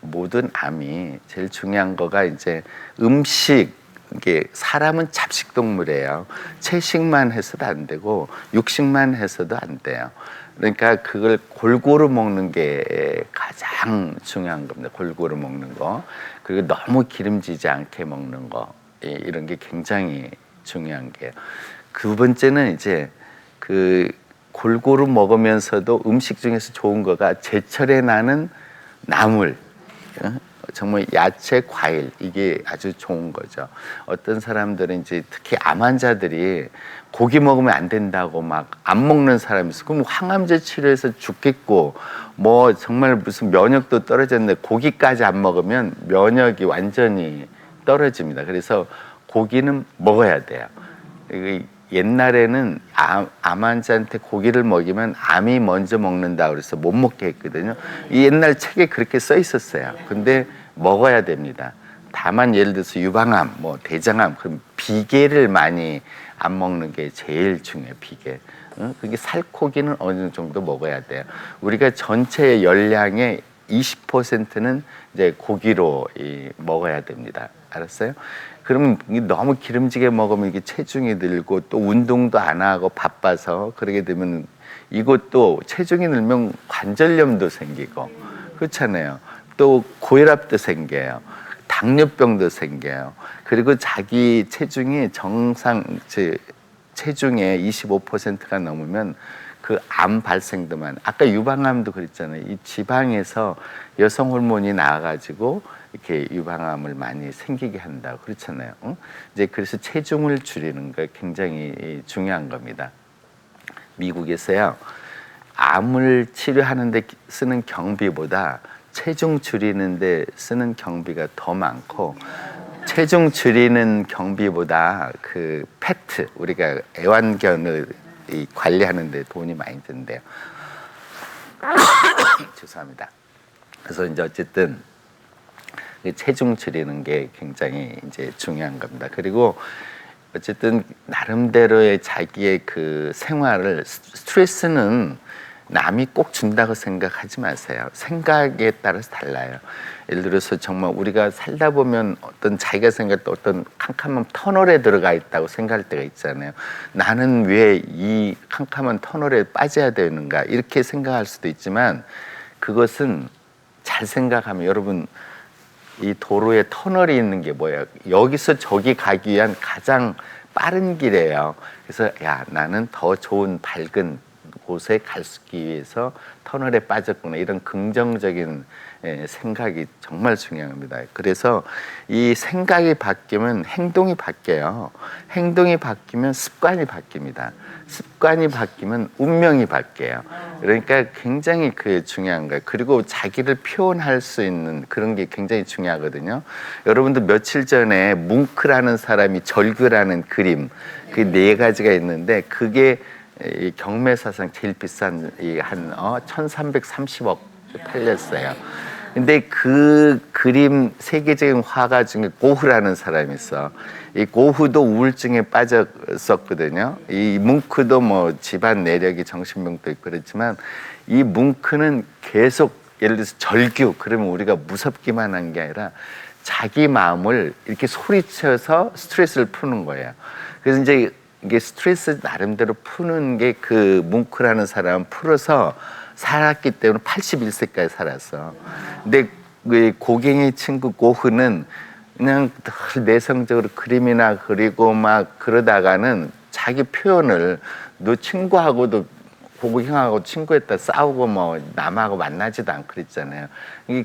Speaker 3: 모든 암이 제일 중요한 거가 이제 음식, 이게 사람은 잡식 동물이에요. 채식만 해서도 안 되고 육식만 해서도 안 돼요. 그러니까 그걸 골고루 먹는 게 가장 중요한 겁니다. 골고루 먹는 거. 그리고 너무 기름지지 않게 먹는 거. 이런 게 굉장히 중요한 게요. 두 번째는 이제 그 골고루 먹으면서도 음식 중에서 좋은 거가 제철에 나는 나물, 정말 야채, 과일, 이게 아주 좋은 거죠. 어떤 사람들은 이제 특히 암 환자들이 고기 먹으면 안 된다고 막 안 먹는 사람이 있어. 그럼 항암제 치료해서 죽겠고 뭐 정말 무슨 면역도 떨어졌는데 고기까지 안 먹으면 면역이 완전히 떨어집니다. 그래서 고기는 먹어야 돼요. 옛날에는 암 환자한테 고기를 먹이면 암이 먼저 먹는다 그래서 못 먹게 했거든요. 이 옛날 책에 그렇게 써 있었어요. 근데 먹어야 됩니다. 다만 예를 들어서 유방암, 뭐 대장암, 그럼 비계를 많이 안 먹는 게 제일 중요해요. 비계. 그게 살코기는 어느 정도 먹어야 돼요. 우리가 전체 열량의 20%는 이제 고기로 먹어야 됩니다. 알았어요? 그러면 너무 기름지게 먹으면 이게 체중이 늘고 또 운동도 안 하고 바빠서 그러게 되면 이것도 체중이 늘면 관절염도 생기고 그렇잖아요. 또 고혈압도 생겨요. 당뇨병도 생겨요. 그리고 자기 체중이 체중의 25%가 넘으면 그 암 발생도 많아요. 아까 유방암도 그랬잖아요. 이 지방에서 여성 호르몬이 나와가지고 이렇게 유방암을 많이 생기게 한다고 그렇잖아요. 이제 그래서 체중을 줄이는 게 굉장히 중요한 겁니다. 미국에서요, 암을 치료하는데 쓰는 경비보다 체중 줄이는데 쓰는 경비가 더 많고, 체중 줄이는 경비보다 그 페트, 우리가 애완견을 관리하는데 돈이 많이 든대요. 죄송합니다. 그래서 이제 어쨌든 체중 줄이는 게 굉장히 이제 중요한 겁니다. 그리고 어쨌든 나름대로의 자기의 그 생활을, 스트레스는 남이 꼭 준다고 생각하지 마세요. 생각에 따라서 달라요. 예를 들어서 정말 우리가 살다 보면 어떤 자기가 생각할 때 어떤 캄캄한 터널에 들어가 있다고 생각할 때가 있잖아요. 나는 왜 이 캄캄한 터널에 빠져야 되는가 이렇게 생각할 수도 있지만, 그것은 잘 생각하면 여러분, 이 도로에 터널이 있는 게 뭐예요? 여기서 저기 가기 위한 가장 빠른 길이에요. 그래서 나는 더 좋은 밝은 곳에 가기 위해서 터널에 빠졌구나, 이런 긍정적인 생각이 정말 중요합니다. 그래서 이 생각이 바뀌면 행동이 바뀌어요. 행동이 바뀌면 습관이 바뀝니다. 습관이 바뀌면 운명이 바뀌어요. 그러니까 굉장히 그 중요한 거예요. 그리고 자기를 표현할 수 있는 그런 게 굉장히 중요하거든요. 여러분들 며칠 전에 뭉크라는 사람이 절규라는 그림, 그 네 가지가 있는데, 그게 이 경매사상 제일 비싼 한 1330억 팔렸어요. 근데 그 그림 세계적인 화가 중에 고흐라는 사람이 있어. 이 고흐도 우울증에 빠졌었거든요. 이 뭉크도 뭐 집안 내력이 정신병도 있고 그렇지만, 이 뭉크는 계속 예를 들어서 절규 그러면 우리가 무섭기만 한 게 아니라 자기 마음을 이렇게 소리쳐서 스트레스를 푸는 거예요. 그래서 이제 이게 스트레스 나름대로 푸는 게, 그 뭉크라는 사람은 풀어서 살았기 때문에 81세까지 살았어. 근데 그 고갱이 친구 고흐는 그냥 늘 내성적으로 그림이나 그리고 막 그러다가는 자기 표현을, 너 친구하고도 고갱하고 친구했다 싸우고 뭐 남하고 만나지도 않고 그랬잖아요.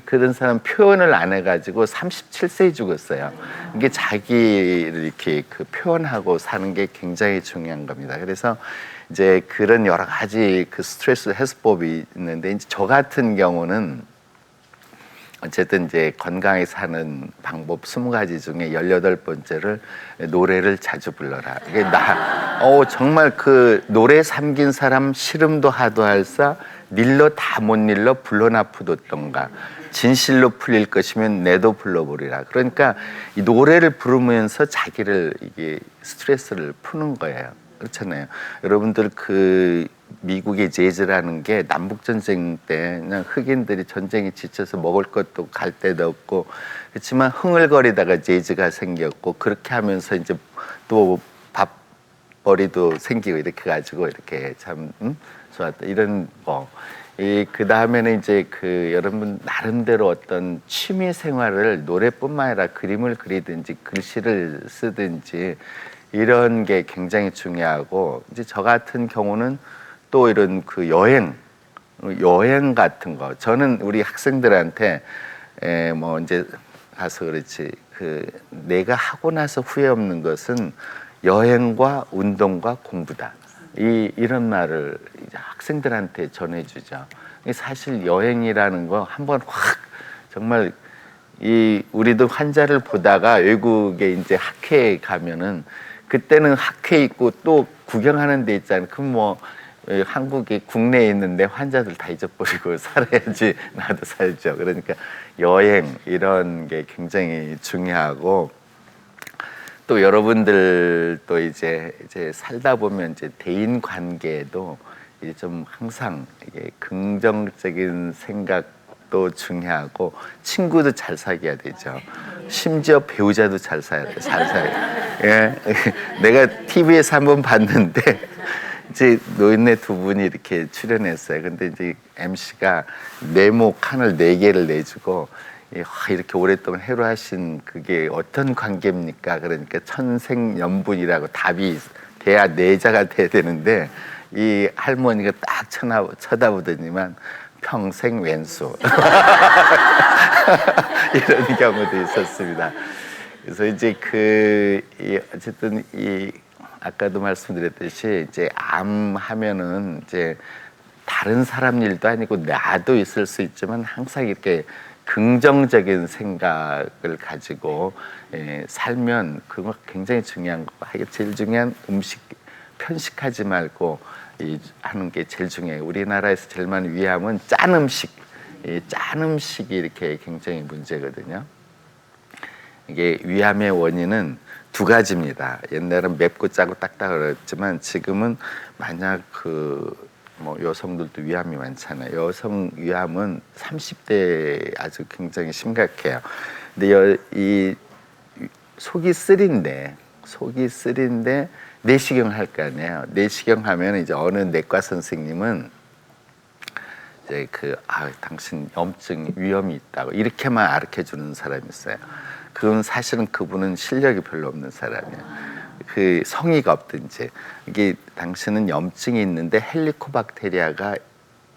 Speaker 3: 그런 사람 표현을 안 해가지고 37세에 죽었어요. 이게 자기를 이렇게 그 표현하고 사는 게 굉장히 중요한 겁니다. 그래서 이제 그런 여러 가지 그 스트레스 해소법이 있는데, 이제 저 같은 경우는 어쨌든 이제 건강하게 사는 방법 20가지 중에 18번째를 노래를 자주 불러라. 이게 정말 그 노래 삼긴 사람 시름도 하도 할사 닐러 다 못 닐러 불러나 푸뒀던가 진실로 풀릴 것이면 내도 불러보리라. 그러니까 이 노래를 부르면서 자기를 이게 스트레스를 푸는 거예요. 그렇잖아요. 여러분들 그 미국의 재즈라는 게 남북전쟁 때 그냥 흑인들이 전쟁에 지쳐서 먹을 것도 갈 데도 없고 그렇지만 흥얼거리다가 재즈가 생겼고 그렇게 하면서 이제 또 밥벌이도 생기고 이렇게 가지고 이렇게 참 좋았다 이런 거. 그 다음에는 이제 그 여러분 나름대로 어떤 취미 생활을 노래뿐만 아니라 그림을 그리든지 글씨를 쓰든지 이런 게 굉장히 중요하고 이제 저 같은 경우는 또 이런 그 여행 같은 거 저는 우리 학생들한테 뭐 이제 가서 그렇지 그 내가 하고 나서 후회 없는 것은 여행과 운동과 공부다. 이런 말을 이제 학생들한테 전해주죠. 사실 여행이라는 거 한번 확 정말 우리도 환자를 보다가 외국에 이제 학회에 가면은 그때는 학회 있고 또 구경하는 데 있잖아요. 그럼 뭐 한국에 국내에 있는데 환자들 다 잊어버리고 살아야지 나도 살죠. 그러니까 여행 이런 게 굉장히 중요하고 또 여러분들 또 이제 살다 보면 이제 대인 관계에도 이제 좀 항상 이게 긍정적인 생각도 중요하고 친구도 잘 사귀어야 되죠. 심지어 배우자도 잘 사야 돼. 잘 사야 돼. 예. 내가 TV에서 한번 봤는데 이제 노인네 두 분이 이렇게 출연했어요. 근데 이제 MC가 네모 칸을 4개를 내주고 이렇게 오랫동안 해로하신 그게 어떤 관계입니까? 그러니까 천생연분이라고 답이 돼야 내자가 돼야 되는데 이 할머니가 딱 쳐다보더니만 평생 왼수 이런 경우도 있었습니다. 그래서 이제 어쨌든 아까도 말씀드렸듯이 이제 암 하면은 이제 다른 사람 일도 아니고 나도 있을 수 있지만 항상 이렇게 긍정적인 생각을 가지고 살면 그거 굉장히 중요한 거. 제일 중요한 음식 편식하지 말고 하는 게 제일 중요해요. 우리나라에서 제일 많은 위암은 짠 음식, 짠 음식이 이렇게 굉장히 문제거든요. 이게 위암의 원인은 2가지입니다. 옛날은 맵고 짜고 딱딱했지만 지금은 만약 뭐 여성들도 위암이 많잖아요. 여성 위암은 30대 아주 굉장히 심각해요. 근데 이 속이 쓰린데 내시경을 할 거 아니에요. 내시경 하면 이제 어느 내과 선생님은 이제 당신 염증 위험이 있다고 이렇게만 가르쳐 주는 사람이 있어요. 그건 사실은 그분은 실력이 별로 없는 사람이에요. 그 성의가 없든지 이게 당신은 염증이 있는데 헬리코박테리아가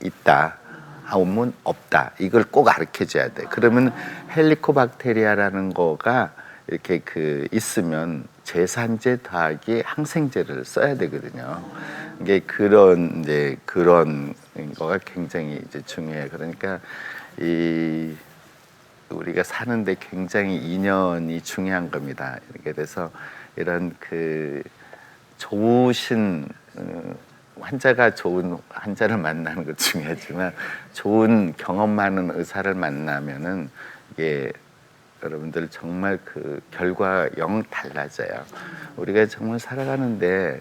Speaker 3: 있다 하면 없다 이걸 꼭 가르쳐 줘야 돼. 그러면 헬리코박테리아라는 거가 이렇게 있으면 제산제 더하기 항생제를 써야 되거든요. 이게 그런 거가 굉장히 이제 중요해요. 그러니까 우리가 사는데 굉장히 인연이 중요한 겁니다. 이렇게 돼서 이런 좋으신 환자가 좋은 환자를 만나는 것도 중요하지만 좋은 경험 많은 의사를 만나면은 이게 여러분들 정말 결과 영 달라져요. 우리가 정말 살아가는데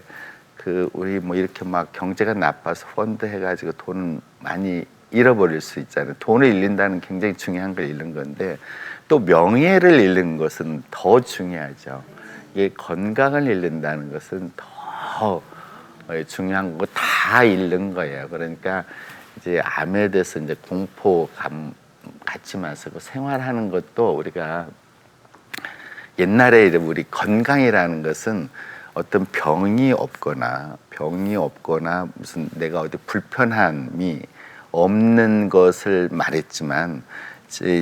Speaker 3: 우리 뭐 이렇게 막 경제가 나빠서 펀드 해가지고 돈 많이 잃어버릴 수 있잖아요. 돈을 잃는다는 굉장히 중요한 걸 잃는 건데 또 명예를 잃는 것은 더 중요하죠. 이게 건강을 잃는다는 것은 더 중요한 거 다 잃는 거예요. 그러니까 이제 암에 대해서 이제 공포감 갖지 마시고 생활하는 것도 우리가 옛날에 우리 건강이라는 것은 어떤 병이 없거나 무슨 내가 어디 불편함이 없는 것을 말했지만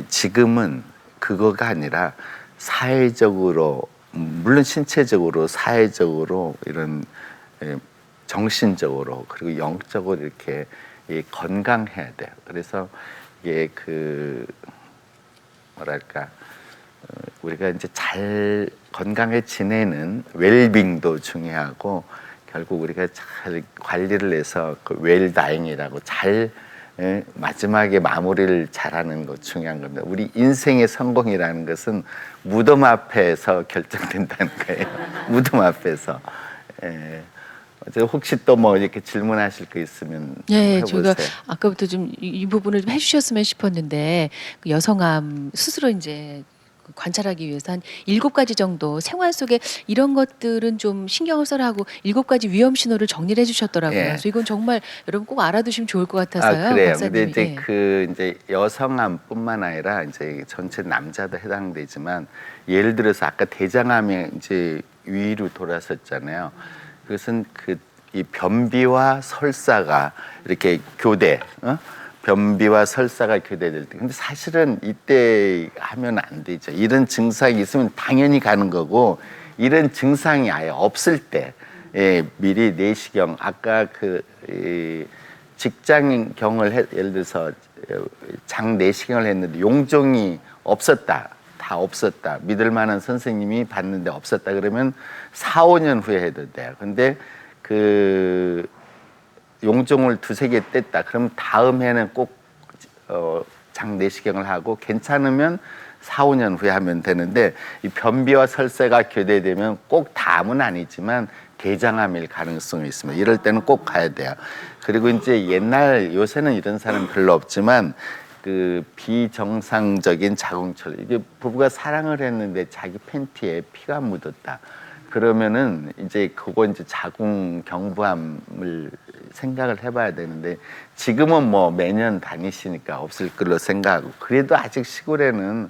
Speaker 3: 지금은 그거가 아니라 사회적으로 물론 신체적으로 사회적으로 이런 정신적으로 그리고 영적으로 이렇게 건강해야 돼요. 그래서 이게 뭐랄까 우리가 이제 잘 건강에 지내는 웰빙도 중요하고 결국 우리가 잘 관리를 해서 그 웰다잉이라고 잘 마지막에 마무리를 잘하는 것 중요한 겁니다. 우리 인생의 성공이라는 것은 무덤 앞에서 결정된다는 거예요. 무덤 앞에서. 혹시 또 뭐 이렇게 질문하실 거 있으면
Speaker 2: 네,
Speaker 3: 해보세요.
Speaker 2: 저희가 아까부터 좀 이 부분을 좀 해주셨으면 싶었는데 그 여성암 스스로 이제 관찰하기 위해서 한 7가지 정도 생활 속에 이런 것들은 좀 신경을 써라 하고 7가지 위험 신호를 정리를 해주셨더라고요.
Speaker 3: 예.
Speaker 2: 그래서 이건 정말 여러분 꼭 알아두시면 좋을 것 같아서요.
Speaker 3: 그래요.
Speaker 2: 박사님이.
Speaker 3: 근데 이제
Speaker 2: 예.
Speaker 3: 이제 여성암뿐만 아니라 이제 전체 남자도 해당되지만 예를 들어서 아까 대장암이 이제 위로 돌았었잖아요. 그것은 이 변비와 설사가 이렇게 교대, 변비와 설사가 교대될 때. 근데 사실은 이때 하면 안 되죠. 이런 증상이 있으면 당연히 가는 거고, 이런 증상이 아예 없을 때, 미리 내시경, 아까 직장경을 예를 들어서 장 내시경을 했는데 용종이 없었다. 다 없었다. 믿을 만한 선생님이 봤는데 없었다. 그러면 4, 5년 후에 해도 돼요. 근데 용종을 2-3개 뗐다. 그럼 다음 해는 꼭 장 내시경을 하고 괜찮으면 4, 5년 후에 하면 되는데 이 변비와 설사가 교대되면 꼭 다음은 아니지만 대장암일 가능성이 있습니다. 이럴 때는 꼭 가야 돼요. 그리고 이제 요새는 이런 사람 별로 없지만 비정상적인 자궁철, 이게 부부가 사랑을 했는데 자기 팬티에 피가 묻었다. 그러면은 이제 자궁경부암을 생각을 해봐야 되는데 지금은 뭐 매년 다니시니까 없을 걸로 생각하고 그래도 아직 시골에는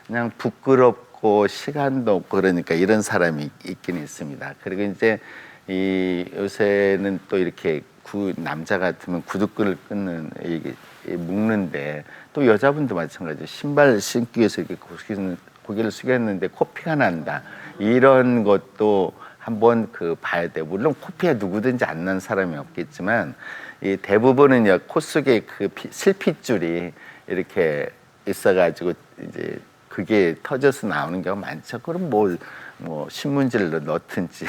Speaker 3: 그냥 부끄럽고 시간도 없고 그러니까 이런 사람이 있긴 있습니다. 그리고 이제 요새는 또 이렇게 남자 같으면 구두끈을 끊는 묶는데 또 여자분도 마찬가지죠. 신발 신기 위해서 이렇게 고개를 숙였는데 코피가 난다. 이런 것도 한번 봐야 돼요. 물론 코피가 누구든지 안 난 사람이 없겠지만 대부분은 코 속에 실핏줄이 이렇게 있어가지고 이제 그게 터져서 나오는 경우가 많죠. 그럼 뭐 신문지를 넣든지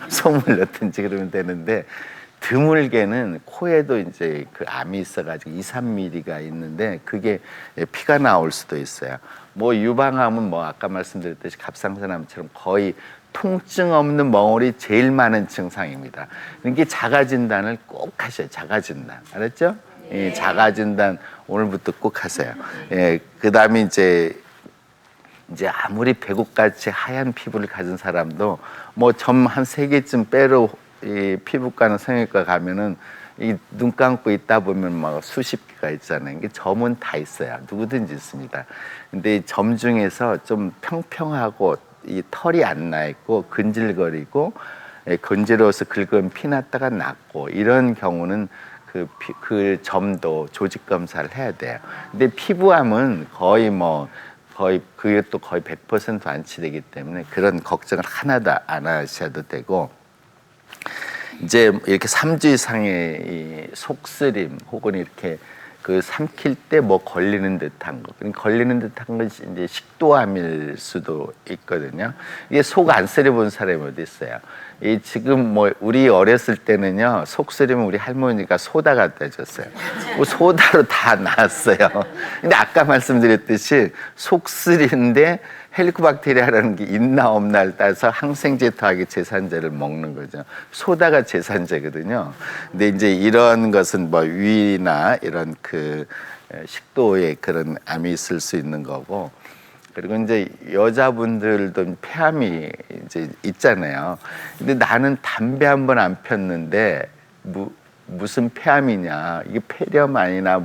Speaker 3: 솜을 넣든지 그러면 되는데 드물게는 코에도 이제 암이 있어가지고 2-3mm가 있는데 그게 피가 나올 수도 있어요. 유방암은 아까 말씀드렸듯이 갑상선암처럼 거의 통증 없는 멍울이 제일 많은 증상입니다. 그러니까 자가진단을 꼭 하셔요. 자가진단. 알았죠? 예, 자가진단 오늘부터 꼭 하세요. 예, 그 다음에 이제 아무리 배국같이 하얀 피부를 가진 사람도 점 한 3개쯤 빼러 이 피부과나 성형외과 가면은 눈 감고 있다 보면 수십 개가 있잖아요. 이게 점은 다 있어요. 누구든지 있습니다. 근데 점 중에서 좀 평평하고 이 털이 안 나 있고 근질거리고 건지러워서 긁으면 피 났다가 낫고 이런 경우는 그 점도 조직 검사를 해야 돼요. 근데 피부암은 거의 그것도 거의 100% 완치되기 때문에 그런 걱정을 하나도 안 하셔도 되고 이제 이렇게 3주 이상의 이 속쓰림 혹은 이렇게 삼킬 때 걸리는 듯한 거. 걸리는 듯한 건 이제 식도암일 수도 있거든요. 이게 속 안 쓰려본 사람이 어디 있어요? 지금 우리 어렸을 때는요, 속 쓰리면 우리 할머니가 소다 갖다 줬어요. 소다로 다 나았어요. 근데 아까 말씀드렸듯이 속 쓰리인데 헬리코박테리아라는 게 있나 없나를 따라서 항생제 더하기 제산제를 먹는 거죠. 소다가 제산제거든요. 근데 이제 이런 것은 위나 이런 식도에 그런 암이 있을 수 있는 거고, 그리고 이제 여자분들도 폐암이 이제 있잖아요. 근데 나는 담배 한 번 안 폈는데 무슨 폐암이냐, 이게 폐렴 아니나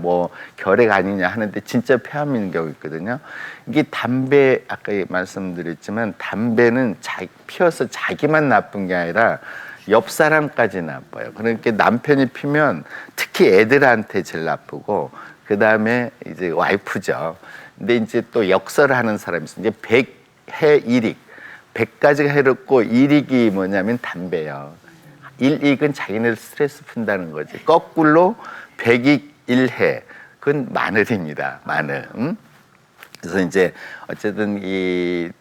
Speaker 3: 결핵 아니냐 하는데 진짜 폐암인 경우 있거든요. 이게 담배, 아까 말씀드렸지만 담배는 피워서 자기만 나쁜 게 아니라 옆 사람까지 나빠요. 그러니까 남편이 피면 특히 애들한테 제일 나쁘고 그 다음에 이제 와이프죠. 근데 이제 또 역설을 하는 사람이 있어요. 이제 100해 1익, 100가지가 해롭고 1익이 뭐냐면 담배예요. 1익은 자기네들 스트레스 푼다는 거지. 거꾸로 100익 1해, 그건 마늘입니다. 마늘. 그래서 이제 어쨌든 이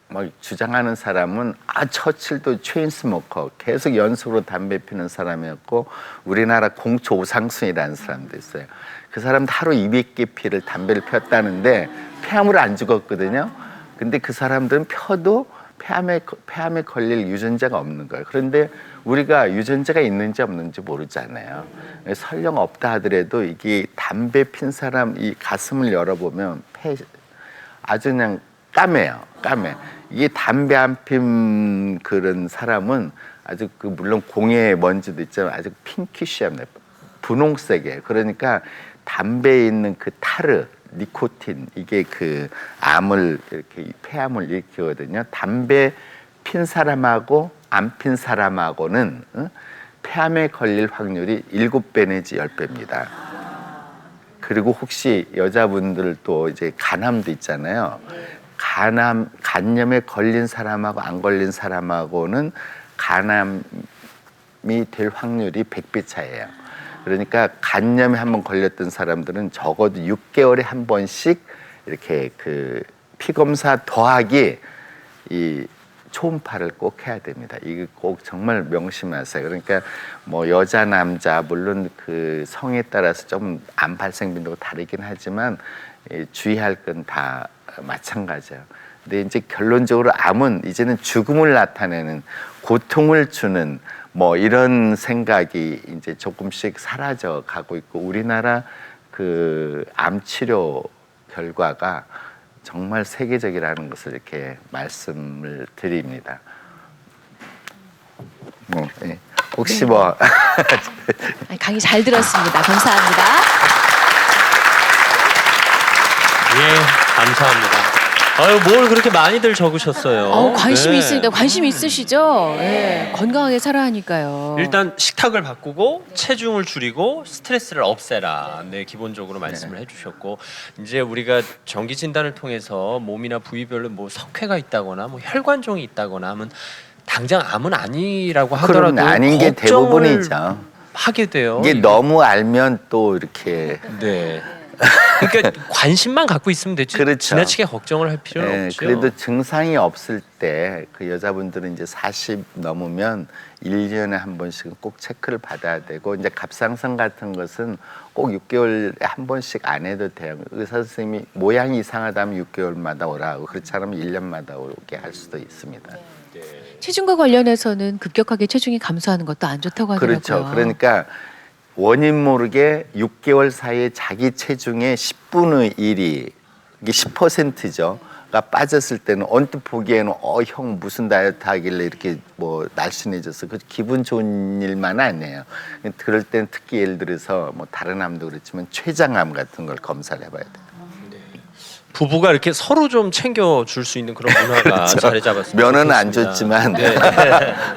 Speaker 3: 뭐 주장하는 사람은 처칠도 체인스모커 계속 연속으로 담배 피는 사람이었고 우리나라 공초 오상순이라는 사람도 있어요. 그 사람도 하루 200개 피를 담배를 폈다는데 폐암으로 안 죽었거든요. 근데 그 사람들은 펴도 폐암에 걸릴 유전자가 없는 거예요. 그런데 우리가 유전자가 있는지 없는지 모르잖아요. 설령 없다 하더라도 이게 담배 핀 사람 이 가슴을 열어보면 아주 그냥 까매요. 까매. 이게 담배 안 핀 그런 사람은 아주 그 물론 공해 먼지도 있지만 아주 핑키시합니다. 분홍색이에요. 그러니까 담배에 있는 그 타르, 니코틴 이게 그 암을 이렇게 폐암을 일으키거든요. 담배 핀 사람하고 안 핀 사람하고는 폐암에 걸릴 확률이 7배 내지 10배입니다. 그리고 혹시 여자분들도 이제 간암도 있잖아요. 간염에 걸린 사람하고 안 걸린 사람하고는 간암이 될 확률이 100배 차이예요. 그러니까 간염에 한번 걸렸던 사람들은 적어도 6개월에 한 번씩 이렇게 그 피검사 더하기 이 초음파를 꼭 해야 됩니다. 이거 꼭 정말 명심하세요. 그러니까 뭐 여자 남자 물론 그 성에 따라서 좀 암 발생 빈도가 다르긴 하지만 주의할 건 다 마찬가지예요. 근데 이제 결론적으로 암은 이제는 죽음을 나타내는 고통을 주는 뭐 이런 생각이 이제 조금씩 사라져 가고 있고 우리나라 그 암 치료 결과가 정말 세계적이라는 것을 이렇게 말씀을 드립니다. 뭐 예. 혹시 뭐
Speaker 2: 강의 잘 들었습니다. 감사합니다.
Speaker 1: 예, 감사합니다. 아유, 뭘 그렇게 많이들 적으셨어요.
Speaker 2: 관심이
Speaker 1: 네.
Speaker 2: 있으니까 관심 있으시죠? 네. 건강하게 살아야 하니까요.
Speaker 1: 일단 식탁을 바꾸고 체중을 줄이고 스트레스를 없애라. 네, 기본적으로 말씀을 해주셨고 이제 우리가 정기 진단을 통해서 몸이나 부위별로 뭐 석회가 있다거나 뭐 혈관종이 있다거나 하면 당장 암은 아니라고 하더라도
Speaker 3: 그럼 아닌 게
Speaker 1: 걱정을
Speaker 3: 대부분이죠.
Speaker 1: 하게 돼요.
Speaker 3: 이게 너무 알면 또 이렇게
Speaker 1: 네. 그러니까 관심만 갖고 있으면 되지.
Speaker 3: 그렇죠.
Speaker 1: 지나치게 걱정을 할 필요는 없죠.
Speaker 3: 그래도 증상이 없을 때 그 여자분들은 이제 40 넘으면 1년에 한 번씩은 꼭 체크를 받아야 되고 이제 갑상선 같은 것은 꼭 6개월에 한 번씩 안 해도 돼요. 의사 선생님이 모양이 이상하다면 6개월마다 오라고 그렇지 않으면 1년마다 오게 할 수도 있습니다.
Speaker 2: 체중과 관련해서는 급격하게 체중이 감소하는 것도 안 좋다고 하더라고요.
Speaker 3: 그렇죠. 그러니까 원인 모르게 6개월 사이에 자기 체중의 10분의 1이 이게 10%죠. 가 빠졌을 때는 언뜻 보기에는 형 무슨 다이어트 하길래 이렇게 뭐 날씬해졌어. 그 기분 좋은 일만 아니에요. 그럴 때는 특히 예를 들어서 뭐 다른 암도 그렇지만 췌장암 같은 걸 검사를 해봐야 돼요.
Speaker 1: 부부가 이렇게 서로 좀 챙겨줄 수 있는 그런 문화가 자리 잡았습니다.
Speaker 3: 면허는 안 줬지만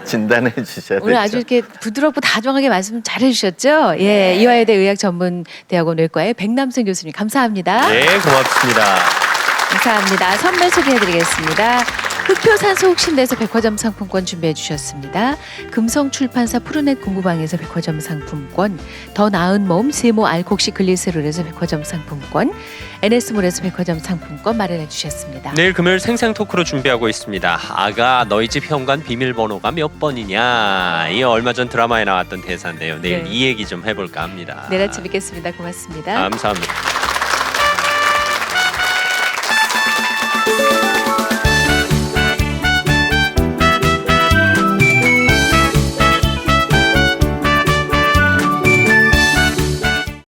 Speaker 3: 진단해 주셔야
Speaker 2: 오늘
Speaker 3: 되죠.
Speaker 2: 아주 이렇게 부드럽고 다정하게 말씀 잘해주셨죠? 예, 이화여대 의학전문대학원 외과의 백남순 교수님 감사합니다.
Speaker 1: 네, 고맙습니다.
Speaker 2: 감사합니다. 선물 소개해드리겠습니다. 흑표산소 흑신대에서 백화점 상품권 준비해 주셨습니다. 금성출판사 푸르넷 공부방에서 백화점 상품권, 더 나은 몸 세모 알콕시 글리세롤에서 백화점 상품권, NS몰에서 백화점 상품권 마련해 주셨습니다.
Speaker 1: 내일 금요일 생생 토크로 준비하고 있습니다. 아가 너희 집 현관 비밀번호가 몇 번이냐? 이 얼마 전 드라마에 나왔던 대사인데요. 내일
Speaker 2: 네.
Speaker 1: 이 얘기 좀 해볼까 합니다.
Speaker 2: 내일 아침 뵙겠습니다. 고맙습니다.
Speaker 1: 감사합니다.